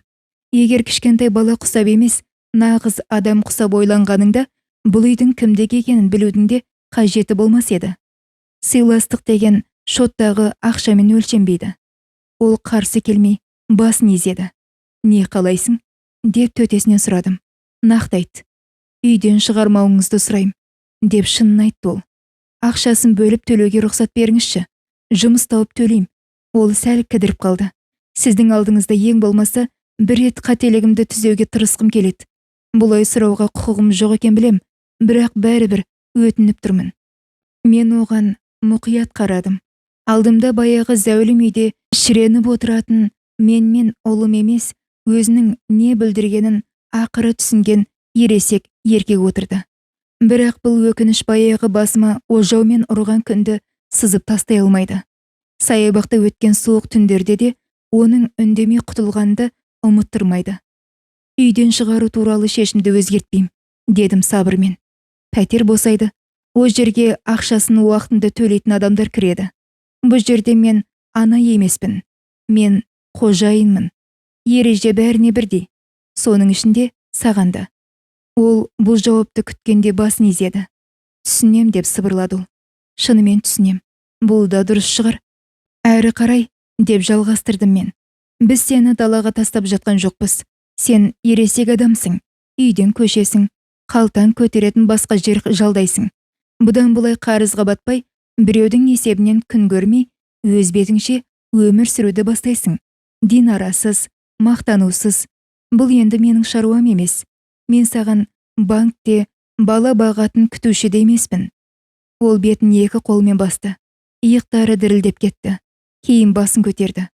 Егер кішкентай бала құсап емес, нағыз адам құсап ойланғаныңда, бұл үйдің кімдегі екенін білудің де қажеті болмас еді. Сыйластық деген шоттағы ақшамен өлшенбейді. Ол қарсы келмей, басын изеді. Не қалайсың? Деп төтесінен сұрадым. Нақты айт. Үйден шығармауыңызды сұрайым, деп шынын айтты ол. Ақшасын бөліп төлеуге рұқсат беріңізші. Жұмыс тауып төлейм. Ол сәл кідіріп қалды. Сіздің алдыңызда ең болмаса, бір рет қателігімді түзеуге тырысқым келеді. Бұлай сұрауға құқығым жоқ екен білем, бірақ бәрібір өтініп тұрмын. Мен оған мұқият қарадым. Алдымда баяғы зәулім үйде шіреніп отыратын мен ұлым емес, өзінің не білдіргенін ақыры түсінген ересек еркек отырды. Бірақ бұл өкініш баяғы басыма ожаумен ұрған күнді сызып тастай алмайды. Саябақта өткен суық түндерде де оның үндемей құтылғанды ұмыттырмайды. Үйден шығару туралы шешімді өзгертпейм, дедім сабырмен. Пәтер босайды. О жерге ақшасын уақытында төлейтін адамдар кіреді. Бұл жерде мен ана емеспін. Мен қожайынмын. Ереже бәріне бірдей. Соның ішінде сағанда. Ол бұл жауапты күткенде басын изеді. Түсінем деп сыбырлады ол. Шынымен түсінем. Бұл да дұрыс шығар. Әрі қарай, деп жалғастырдым мен. Біз сені далаға тастап жатқан жоқпыз. Сен ересек адамсың. Үйден көшесің. Қалтаң көтеретін басқа жер жалдайсың. Бұдан бұлай қарызға батпай, біреудің есебінен күн көрмей, өз бетіңше өмір сүруді бастайсың. Динарасыз, мақтанусыз. Бұл енді менің шаруам емес. Мен саған банкте бала бағатын күтуші де емеспін. Ол бетін екі қолмен басты. Иықтары дірілдеп кетті. Кейін басын көтерді.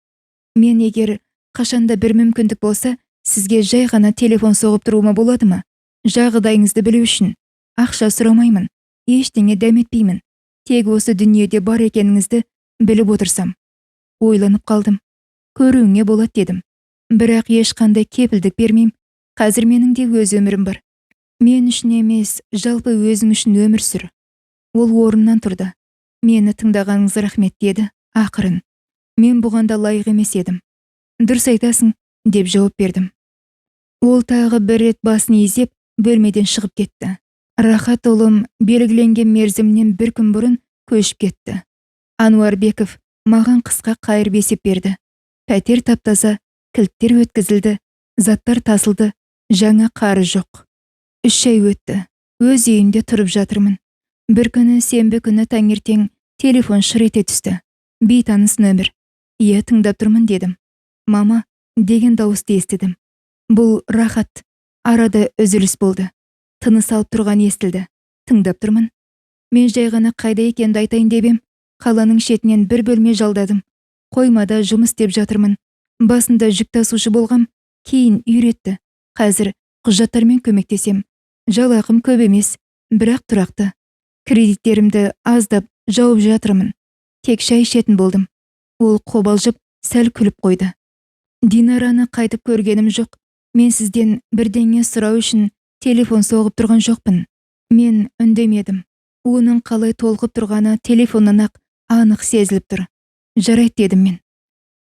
Мен егер қашанда бір мүмкіндік болса, сізге жай ғана телефон соғып тұруыма болады ма? Жағдайыңызды білу үшін. Ақша сұрамаймын. ештеңе дәметпеймін. Тек осы дүниеде бар екеніңізді біліп отырсам. Ойланып қалдым. Көруіңе болады дедім. Бірақ ешқандай кепілдік бермеймін. Қазір менің де өз өмірім бар. Мен үшін емес, жалпы өзің үшін өмір сүр. Ол орнынан тұрды. Мені тыңдағаныңыз рахмет деді, ақырын. Мен бұған да лайық емес едім. Дұрыс айтасың, деп жауап бердім. Ол тағы бір рет басын изеп, бөлмеден шығып кетті. Рахат ұлым белгіленген мерзімнен бір күн бұрын көшіп кетті. Ануарбеков маған қысқа қайырып есеп берді. Пәтер таптаза, кілттер өткізілді, заттар тасылды, жаңа қарыз жоқ. 3 ай өтті. Өз үйімде тұрып жатырмын. Бір күні сенбі күні таңертең телефон шыр ете түсті. Бейтаныс нөмір. Иә, тыңдап тұрмын дедім. Мама деген дауысты естідім. Бұл Рахат. Арада үзіліс болды. Тыныс алып тұрған естілді. Тыңдап тұрмын. Мен жай ғана қайда екенді айтайын деп ем. Қаланың шетінен бір бөлме жалдадым. Қоймада жұмыс істеп жатырмын. Басында жүк тасушы болғам, кейін үйретті. Қазір құжаттармен көмектесем. Жалақым көп емес, бірақ тұрақты. Кредиттерімді аздап жауып жатырмын. Тек шай ішетін болдым. Ол қобалжып сәл күліп қойды. Динараны қайтып көргенім жоқ. Мен сізден бірдеңе сұрау үшін телефон соғып тұрған жоқпын. Мен үндемедім. Оның қалай толқып тұрғаны телефоннан ақ анық сезіліп тұр. Жарайды дедім мен.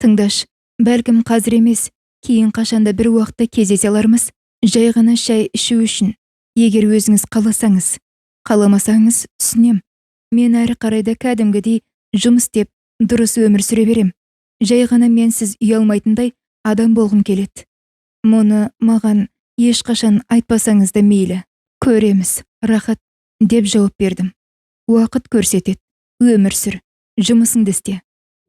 Тыңдаш, бәлкім қазір емес, кейін қашанда бір уақытта кездесе алармыз. Жай ғана шай ішу үшін. Егер өзіңіз қаласаңыз. Қаламасаңыз түсінем. Мен әрі қарайда кәдімгідей жұмыс істеп, дұрыс өмір сүре берем. Жай ғана менсіз ұялмайтындай адам болғым келеді. Мұны маған ешқашан айтпасаңыз да мейлі. Көреміз, Рахат, деп жауап бердім. Уақыт көрсетеді. Өмір сүр, жұмысыңды істе.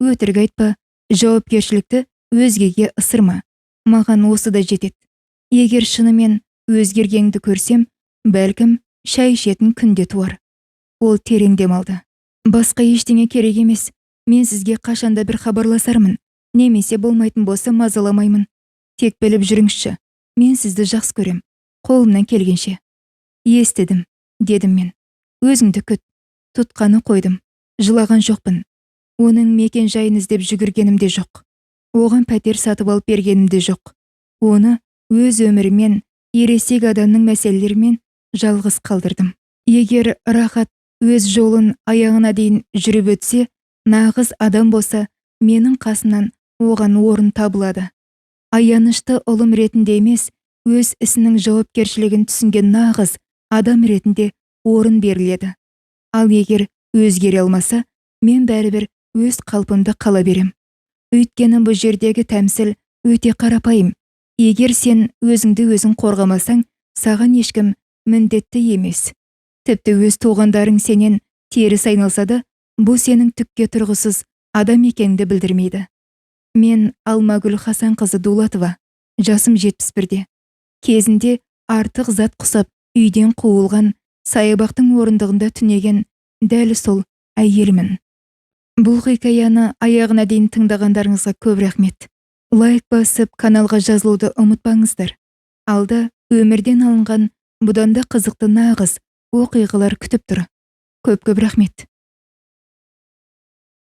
Өтірік айтпа, жауапкершілікті өзгеге ысырма. Маған осы да жетеді. Егер шынымен өзгергенді көрсем, бәлкім шай ішетін күнде туар. Ол терең демалды. Басқа ештеңе керек емес. Мен сізге қашанда бір хабарласармын. Немесе болмайтын болса мазаламаймын. Тек біліп жүріңізші. Мен сізді жақсы көрем. Қолымнан келгенше. Естідім, дедім мен. Өзіңді күт. Тұтқаны қойдым. Жылаған жоқпын. Оның мекен жайын іздеп жүгіргенім де жоқ. Оған пәтер сатып алып бергенім де жоқ. Оны өз өмірімен, ересек адамның мәселелерімен жалғыз қалдырдым. Егер Рахат өз жолын аяғына дейін жүріп өтсе, нағыз адам болса, менің қасымнан оған орын табылады. Аянышты ұлым ретінде емес, өз ісінің жауапкершілігін түсінген нағыз адам ретінде орын беріледі. Ал егер өзгере алмаса, мен бәрібір өз қалпымда қала берем. Өйткені бұл жердегі тәмсіл өте қарапайым. Егер сен өзіңді өзің қорғамасаң, саған ешкім міндетті емес. Тіпті өз туғандарың сенен теріс айналса да, бұл сенің түкке тұрғысыз адам екеніңді білдірмейді. Мен Алмагүл Хасанқызы Дулатова, жасым 71-де. Кезінде артық зат құсап, үйден қуылған, саябақтың орындығында түнеген дәл сол әйелмін. Бұл хикаяны аяғына дейін тыңдағандарыңызға көп рахмет. Лайк басып, каналға жазылуды ұмытпаңыздар. Алда өмірден алынған бұдан да қызықты нағыз оқиғалар күтіп тұр. Көп рахмет.